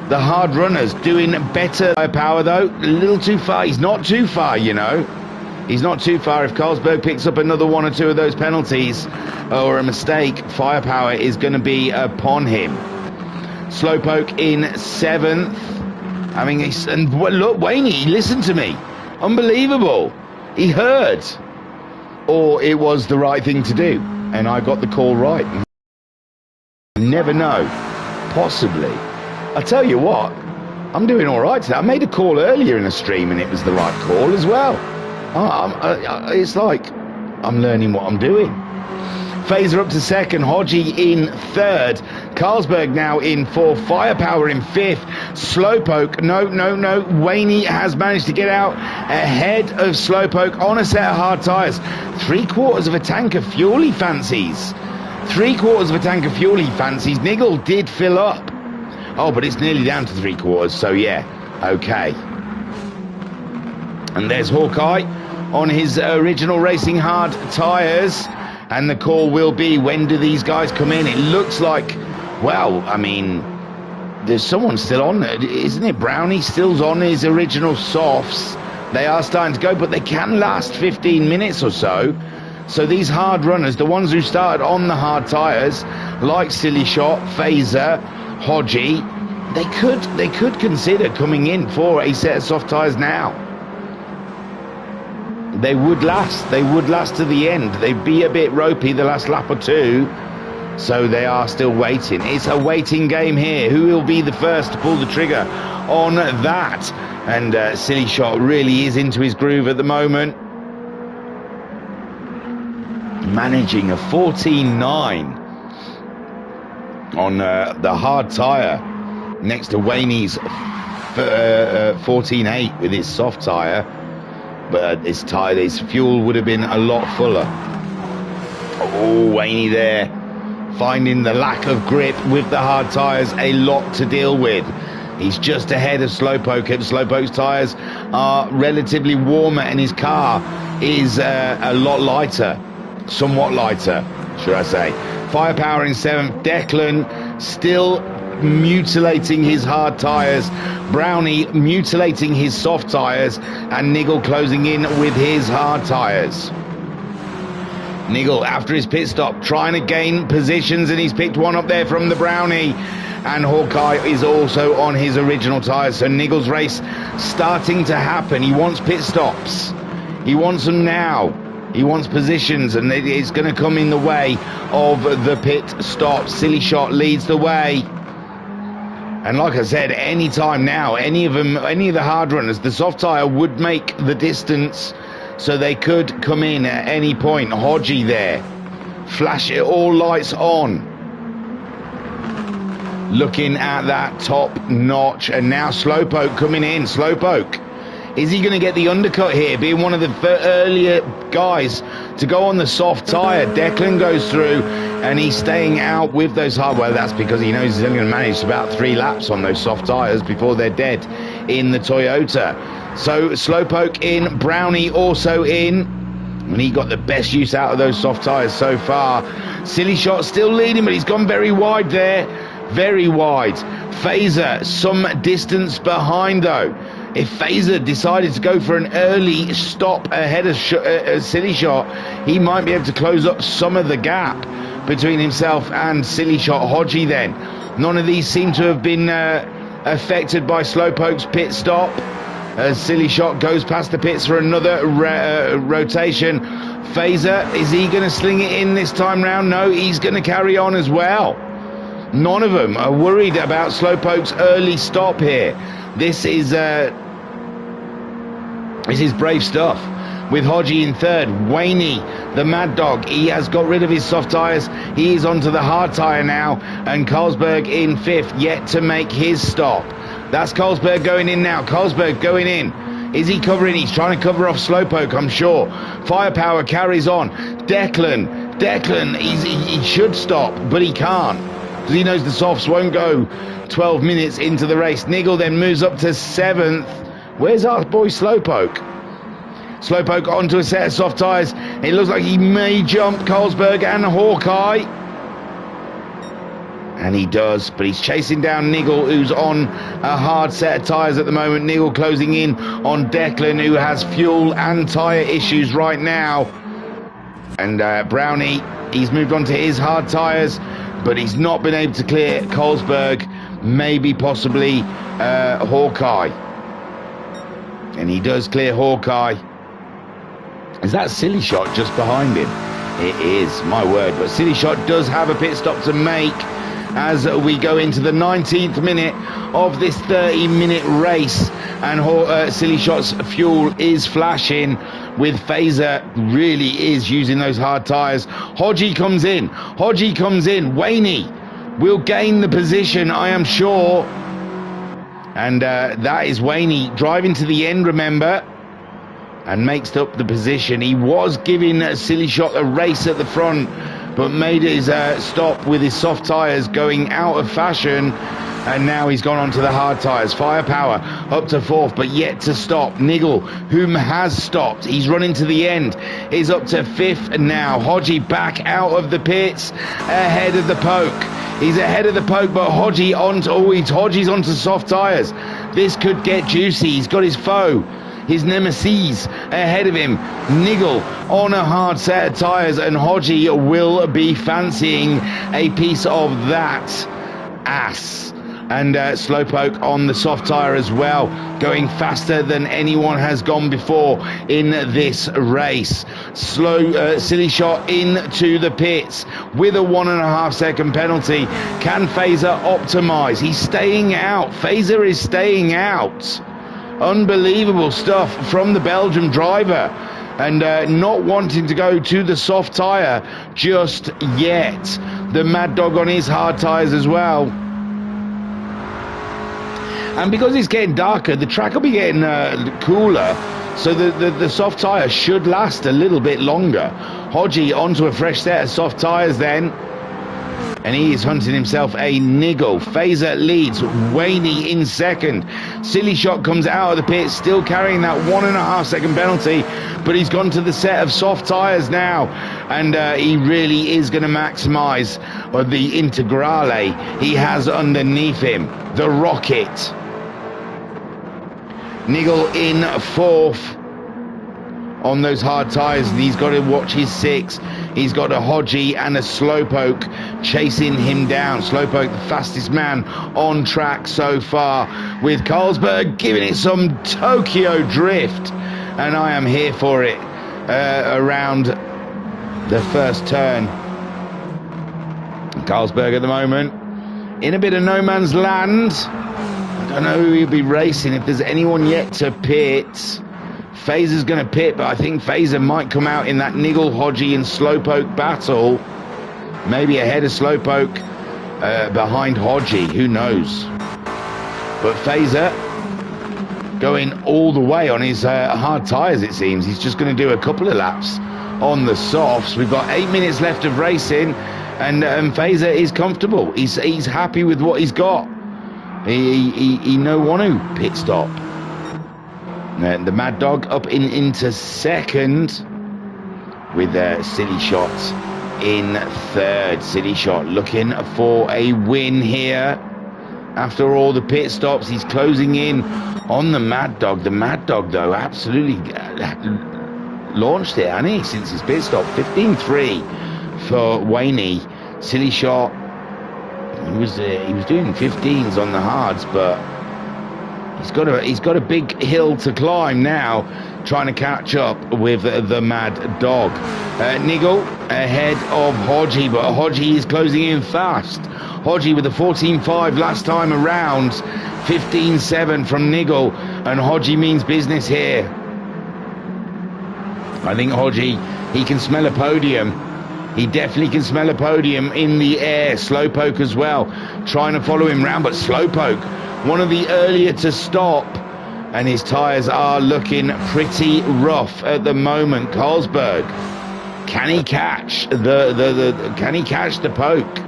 Speaker 1: The hard runners doing better. Power though, a little too far. He's not too far, you know. He's not too far. If Carlsberg picks up another one or two of those penalties or a mistake, firepower is going to be upon him. Slowpoke in 7th. I mean, and look, Waney, listen to me. Unbelievable. He heard. Or it was the right thing to do, and I got the call right. Never know. Possibly. I tell you what, I'm doing all right today. I made a call earlier in a stream, and it was the right call as well. It's like I'm learning what I'm doing. Phaser up to second, Hodgie in third, Carlsberg now in fourth, Firepower in fifth, Slowpoke, no, Waney has managed to get out ahead of Slowpoke on a set of hard tyres. 3/4 of a tank of fuel he fancies. 3/4 of a tank of fuel he fancies. Niggle did fill up. Oh, but it's nearly down to 3/4, so yeah, okay. And there's Hawkeye on his original racing hard tyres, and the call will be, when do these guys come in? It looks like, well, I mean, there's someone still on there, isn't it? Brownie still's on his original softs. They are starting to go, but they can last 15 minutes or so. So these hard runners, the ones who started on the hard tyres, like Silly Shot, Phaser, Hodgie, They could consider coming in for a set of soft tyres now. They would last to the end. They'd be a bit ropey the last lap or two, so they are still waiting. It's a waiting game here. Who will be the first to pull the trigger on that? And Silly Shot really is into his groove at the moment, managing a 14.9 on the hard tyre, next to Wayne's 14.8 with his soft tyre. But his fuel would have been a lot fuller. Oh, Wayne there, finding the lack of grip with the hard tyres a lot to deal with. He's just ahead of Slowpoke. Slowpoke's tyres are relatively warmer and his car is a lot lighter, somewhat lighter, should I say. Firepower in 7th. Declan still mutilating his hard tyres. Brownie mutilating his soft tyres, and Niggle closing in with his hard tyres. Niggle, after his pit stop, trying to gain positions, and he's picked one up there from the Brownie. And Hawkeye is also on his original tyres. So Niggle's race starting to happen. He wants pit stops. He wants them now. He wants positions, and it's going to come in the way of the pit stop. Silly Shot leads the way. And like I said, any time now, any of the hard runners, the soft tyre would make the distance, so they could come in at any point. Hodgie there, flash it, all lights on. Looking at that top notch, and now Slowpoke coming in. Slowpoke, is he going to get the undercut here, being one of the earlier guys to go on the soft tyre? Declan goes through, and he's staying out with those hard. Well, that's because he knows he's only going to manage about 3 laps on those soft tyres before they're dead in the Toyota. So Slowpoke in, Brownie also in, and he got the best use out of those soft tyres so far. Silly Shot still leading, but he's gone very wide there, very wide. Phaser some distance behind though. If Phaser decided to go for an early stop ahead of Silly Shot, he might be able to close up some of the gap between himself and Silly Shot. Hodgie then. None of these seem to have been affected by Slowpoke's pit stop, as Silly Shot goes past the pits for another rotation. Phaser, is he going to sling it in this time round? No, he's going to carry on as well. None of them are worried about Slowpoke's early stop here. This is brave stuff. With Hodgie in 3rd, Waney, the Mad Dog, he has got rid of his soft tyres. He is onto the hard tyre now, and Carlsberg in 5th, yet to make his stop. That's Carlsberg going in now. Carlsberg going in. Is he covering? He's trying to cover off Slowpoke, I'm sure. Firepower carries on. Declan, he should stop, but he can't, because he knows the softs won't go 12 minutes into the race. Niggle then moves up to 7th. Where's our boy Slowpoke? Slowpoke onto a set of soft tyres. It looks like he may jump Carlsberg and Hawkeye. And he does, but he's chasing down Niggle, who's on a hard set of tyres at the moment. Niggle closing in on Declan, who has fuel and tyre issues right now. And Brownie, he's moved on to his hard tyres, but he's not been able to clear Carlsberg, maybe possibly Hawkeye. And he does clear Hawkeye. Is that Silly Shot just behind him? It is, my word. But Silly Shot does have a pit stop to make as we go into the 19th minute of this 30-minute race. And Silly Shot's fuel is flashing, with Phaser really is using those hard tyres. Hodgie comes in. Waney will gain the position, I am sure. And that is Waney driving to the end, remember, and makes up the position. He was giving Silly Shot a race at the front, but made his stop with his soft tyres going out of fashion, and now he's gone on to the hard tyres. Firepower up to 4th, but yet to stop. Niggle, whom has stopped, he's running to the end, is up to 5th now. Hodgie back out of the pits, ahead of the Poke. He's ahead of the Poke, but Hodgie's onto soft tyres. This could get juicy. He's got his foe, his nemesis, ahead of him. Niggle on a hard set of tyres, and Hodgie will be fancying a piece of that ass. And Slowpoke on the soft tyre as well, going faster than anyone has gone before in this race. Silly Shot into the pits with a 1.5 second penalty. Can Phaser optimise? He's staying out. Phaser is staying out. Unbelievable stuff from the Belgium driver. And not wanting to go to the soft tyre just yet. The Mad Dog on his hard tyres as well. And because it's getting darker, the track will be getting cooler, so the soft tyre should last a little bit longer. Hodgie onto a fresh set of soft tyres then, and he is hunting himself a niggle. Phaser leads, Waney in second. Silly Shot comes out of the pit, still carrying that 1.5 second penalty, but he's gone to the set of soft tyres now, and he really is going to maximise the Integrale he has underneath him. The Rocket. Niggle in fourth on those hard tyres, and he's got to watch his six. He's got a Hodgie and a Slowpoke chasing him down. Slowpoke, the fastest man on track so far, with Carlsberg giving it some Tokyo drift, and I am here for it around the first turn. Carlsberg at the moment in a bit of no man's land. I don't know who he'll be racing, if there's anyone yet to pit. Phaser's going to pit, but I think Phaser might come out in that Niggle, Hodgie and Slowpoke battle. Maybe ahead of Slowpoke, behind Hodgie, who knows. But Phaser going all the way on his hard tyres, it seems. He's just going to do a couple of laps on the softs. We've got 8 minutes left of racing, and Phaser is comfortable. He's happy with what he's got. He no want to pit stop. And the Mad Dog up into second, with Silly Shot in third. Silly Shot looking for a win here. After all the pit stops, he's closing in on the Mad Dog. The Mad Dog, though, absolutely launched it, hasn't he, since his pit stop? 15.3 for Waney. Silly Shot, he was doing 15s on the hards, but he's got a big hill to climb now, trying to catch up with the Mad Dog. Niggle ahead of Hodgie, but Hodgie is closing in fast. Hodgie with a 14.5 last time around, 15.7 from Niggle, and Hodgie means business here. I think Hodgie, he can smell a podium. He definitely can smell a podium in the air. Slowpoke as well, trying to follow him round, but Slowpoke, one of the earlier to stop, and his tyres are looking pretty rough at the moment. Carlsberg, can he catch can he catch the poke?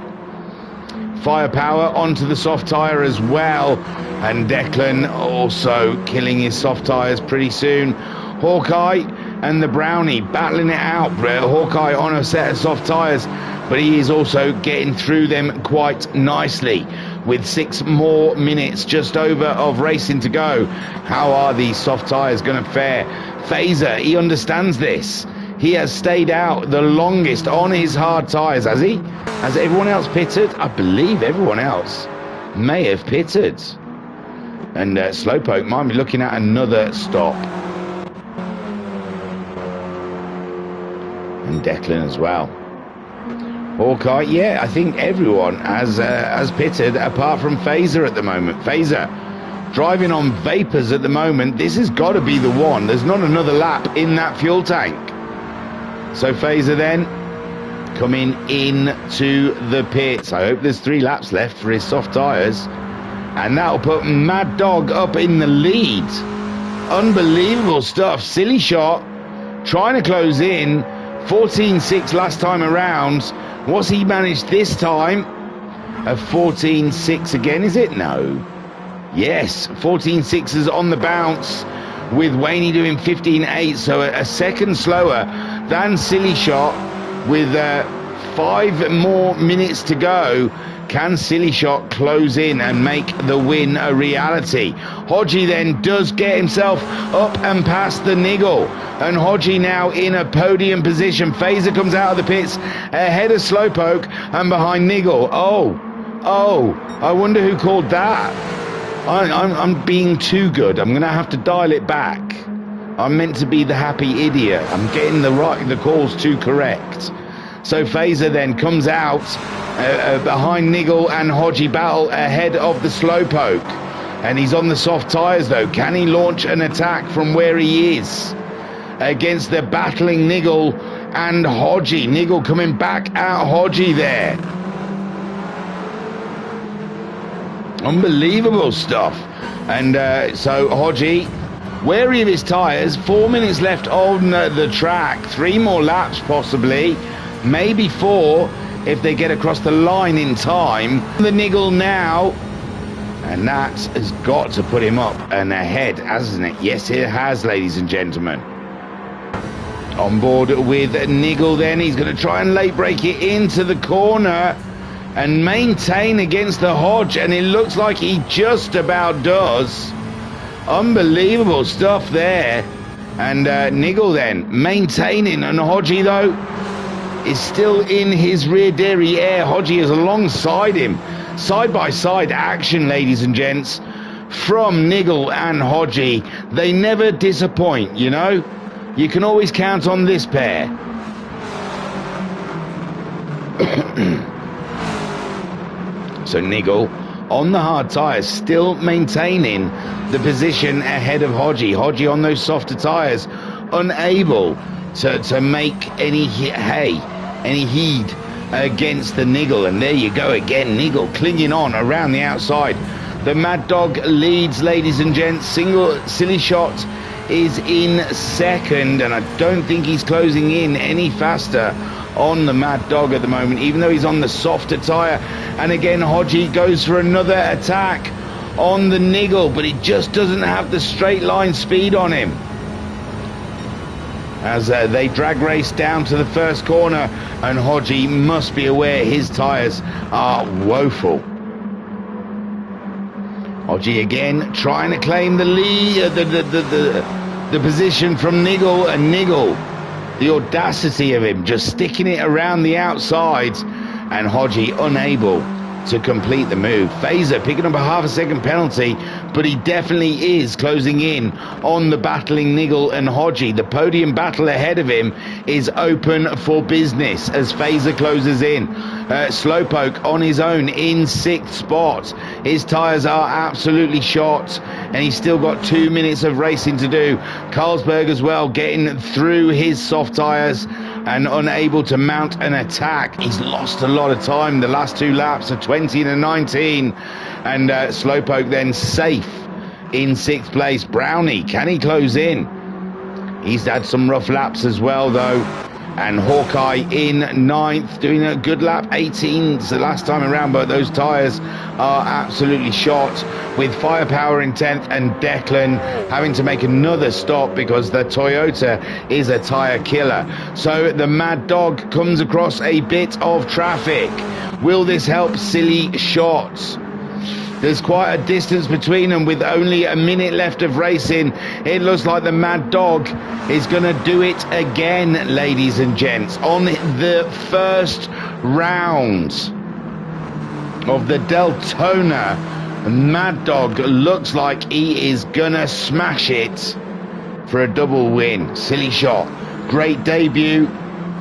Speaker 1: Firepower onto the soft tyre as well, and Declan also killing his soft tyres pretty soon. Hawkeye and the Brownie battling it out. Hawkeye on a set of soft tyres, but he is also getting through them quite nicely, with 6 more minutes just over of racing to go. How are these soft tyres going to fare? Phaser, he understands this. He has stayed out the longest on his hard tyres, has he? Has everyone else pitted? I believe everyone else may have pitted. And Slowpoke might be looking at another stop. And Declan as well. Hawkeye, yeah, I think everyone has pitted apart from Phaser at the moment. Phaser driving on vapours at the moment. This has got to be the one. There's not another lap in that fuel tank. So Phaser then coming into the pits. I hope there's 3 laps left for his soft tyres. And that'll put Mad Dog up in the lead. Unbelievable stuff. Silly Shot trying to close in. 14.6 last time around. What's he managed this time? A 14.6 again, is it? No. Yes, 14.6s on the bounce, with Waney doing 15.8, so a second slower than Silly Shot, with 5 more minutes to go. Can Silly Shot close in and make the win a reality? Hodgie then does get himself up and past the Niggle, and Hodgie now in a podium position. Phaser comes out of the pits ahead of Slowpoke and behind Niggle. Oh, I wonder who called that. I'm being too good. I'm going to have to dial it back. I'm meant to be the happy idiot. I'm getting the calls too correct. So Fazer then comes out behind Niggle and Hodgie battle ahead of the Slowpoke. And he's on the soft tyres though. Can he launch an attack from where he is against the battling Niggle and Hodgie? Niggle coming back at Hodgie there. Unbelievable stuff. And so Hodgie, wary of his tyres, 4 minutes left on the track, 3 more laps possibly, maybe 4 if they get across the line in time. The Niggle now, and that has got to put him up and ahead, hasn't it? Yes, it has, ladies and gentlemen. On board with Niggle then, he's going to try and late break it into the corner and maintain against the Hodge, and it looks like he just about does. Unbelievable stuff there. And Niggle then maintaining, and Hodgie though is still in his rear derriere. Hodgie is alongside him. Side by side action, ladies and gents, from Niggle and Hodgie. They never disappoint, you know. You can always count on this pair. So Niggle on the hard tyres, still maintaining the position ahead of Hodgie. Hodgie on those softer tyres, unable to make any heed against the Niggle. And there you go again, Niggle clinging on around the outside. The Mad Dog leads, ladies and gents. Silly Shot is in second, and I don't think he's closing in any faster on the Mad Dog at the moment, even though he's on the softer tyre. And again, Hodgie goes for another attack on the Niggle, but he just doesn't have the straight line speed on him. As they drag race down to the first corner, and Hodgie must be aware his tyres are woeful. Hodgie again trying to claim the lead, the position from Niggle, and Niggle, the audacity of him just sticking it around the outside, and Hodgie unable to complete the move. Fazer picking up a half a second penalty, but he definitely is closing in on the battling Niggle and Hodgie. The podium battle ahead of him is open for business as Fazer closes in. Slowpoke on his own in 6th spot. His tyres are absolutely shot, and he's still got 2 minutes of racing to do. Carlsberg as well, getting through his soft tyres and unable to mount an attack. He's lost a lot of time. The last 2 laps are 20 and 19. And Slowpoke then safe in 6th place. Brownie, can he close in? He's had some rough laps as well though. And Hawkeye in 9th, doing a good lap. 18's the last time around, but those tyres are absolutely shot, with Firepower in 10th and Declan having to make another stop because the Toyota is a tyre killer. So the Mad Dog comes across a bit of traffic. Will this help Silly Shot? There's quite a distance between them with only a minute left of racing. It looks like the Mad Dog is going to do it again, ladies and gents, on the first round of the Deltona. Mad Dog looks like he is going to smash it for a double win. Silly Shot, great debut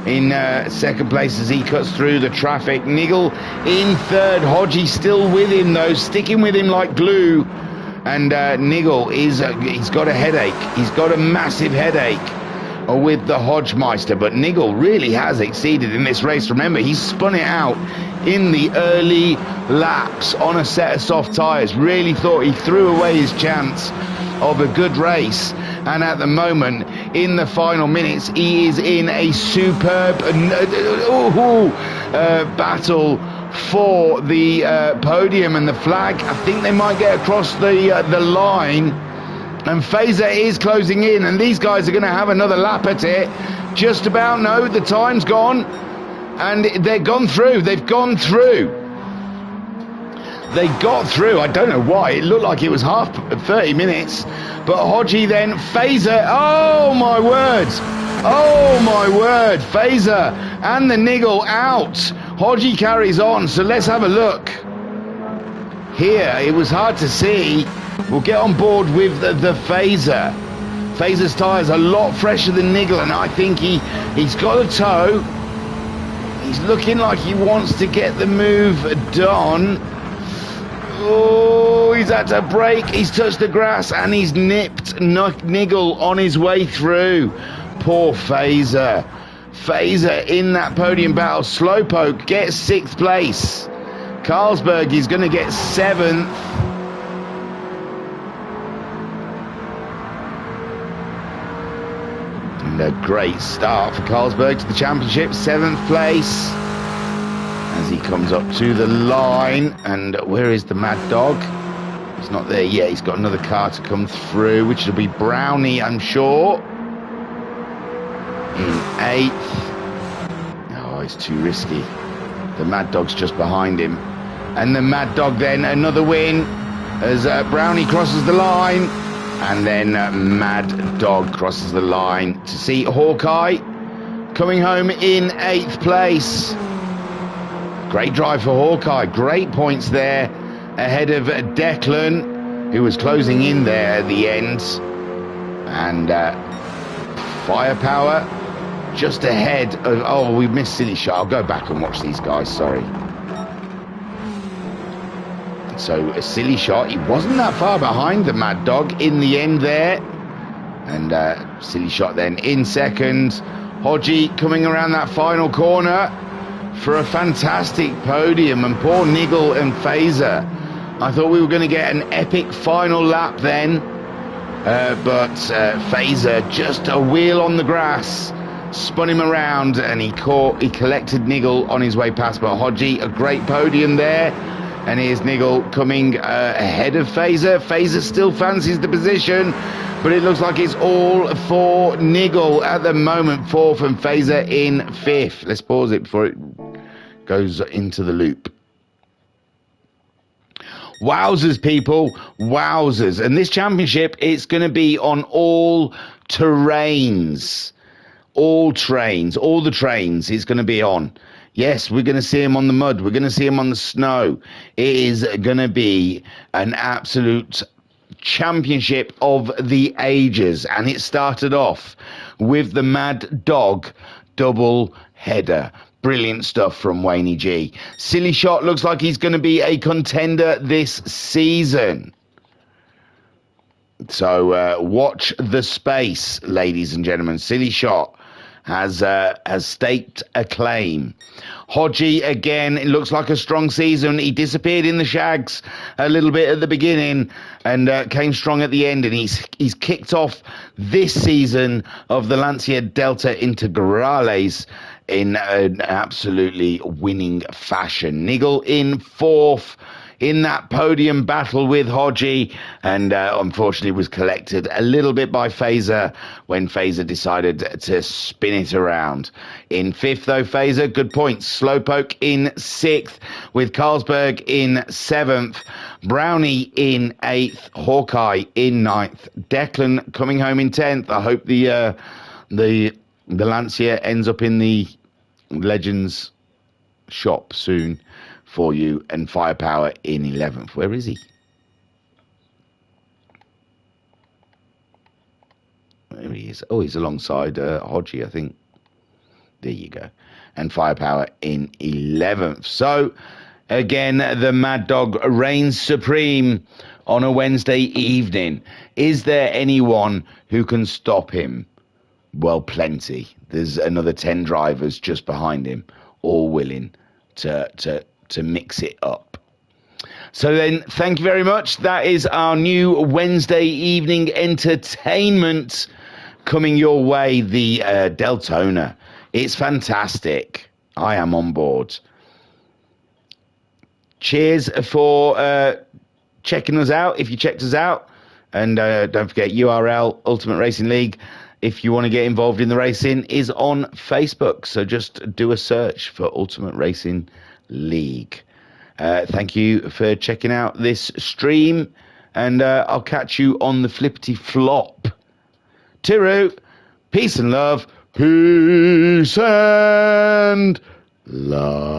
Speaker 1: in 2nd place as he cuts through the traffic. Niggle in 3rd. Hodgie still with him though, sticking with him like glue. And Niggle he's got a headache. He's got a massive headache with the Hodgemeister. But Niggle really has exceeded in this race. Remember, he spun it out in the early laps on a set of soft tyres. Really thought he threw away his chance of a good race, and at the moment in the final minutes he is in a superb battle for the podium and the flag. I think they might get across the line, and Fazer is closing in, and these guys are going to have another lap at it. Just about. No, the time's gone, and they've gone through. They've gone through. They got through. I don't know why. It looked like it was 30 minutes. But Hodgie then, Fazer. Oh, my word. Oh, my word. Fazer and the Niggle out. Hodgie carries on. So let's have a look. here. It was hard to see. We'll get on board with the Phaser. Phaser's tyres are a lot fresher than Niggle, and I think he's got a toe. He's looking like he wants to get the move done. Oh, he's had to brake. He's touched the grass, and he's nipped Niggle on his way through. Poor Phaser. Phaser in that podium battle. Slowpoke gets 6th place. Carlsberg is going to get 7th. And a great start for Carlsberg to the championship. 7th place as he comes up to the line. And where is the Mad Dog? He's not there yet. He's got another car to come through, which will be Brownie, I'm sure. In 8th. Oh, it's too risky. The Mad Dog's just behind him. And the Mad Dog then, another win as Brownie crosses the line. And then Mad Dog crosses the line to see Hawkeye coming home in 8th place. Great drive for Hawkeye. Great points there ahead of Declan, who was closing in there at the end. And Firepower just ahead of... Oh, we missed Silly Shot. I'll go back and watch these guys, sorry. So a Silly Shot, he wasn't that far behind the Mad Dog in the end there. And Silly Shot then in 2nd. Hodgie coming around that final corner for a fantastic podium. And poor Niggle and Phaser. I thought we were going to get an epic final lap then. But Phaser, just a wheel on the grass, spun him around, and he collected Niggle on his way past. But Hodgie, a great podium there. And here's Niggle coming ahead of Phaser. Phaser still fancies the position, but it looks like it's all for Niggle at the moment. 4th and Phaser in 5th. Let's pause it before it goes into the loop. Wowzers, people. Wowzers. And this championship, it's going to be on all terrains. All trains. All the trains it's going to be on. Yes, we're going to see him on the mud. We're going to see him on the snow. It is going to be an absolute championship of the ages. And it started off with the Mad Dog double header. Brilliant stuff from Wayne G. Silly Shot looks like he's going to be a contender this season. So watch the space, ladies and gentlemen. Silly Shot has staked a claim. Hodgie, again, it looks like a strong season. He disappeared in the shags a little bit at the beginning and came strong at the end. And he's kicked off this season of the Lancia Delta Integrales in an absolutely winning fashion. Niggle in 4th in that podium battle with Hodgie, and unfortunately was collected a little bit by Phaser when Phaser decided to spin it around. In 5th, though, Phaser, good points. Slowpoke in 6th, with Carlsberg in 7th. Brownie in 8th. Hawkeye in 9th. Declan coming home in 10th. I hope the Lancia ends up in the Legends shop soon for you. And Firepower in 11th. Where is he? There he is. Oh, he's alongside Hodgie, I think. There you go. And Firepower in 11th. So, again, the Mad Dog reigns supreme on a Wednesday evening. Is there anyone who can stop him? Well, plenty. There's another 10 drivers just behind him, all willing to mix it up. So then, thank you very much. That is our new Wednesday evening entertainment coming your way, the Deltona. It's fantastic. I am on board. Cheers for checking us out, if you checked us out. And don't forget, URL, Ultimate Racing League, if you want to get involved in the racing, is on Facebook. So just do a search for Ultimate Racing League. Thank you for checking out this stream, and I'll catch you on the flippity flop. Tiru, peace and love. Peace and love.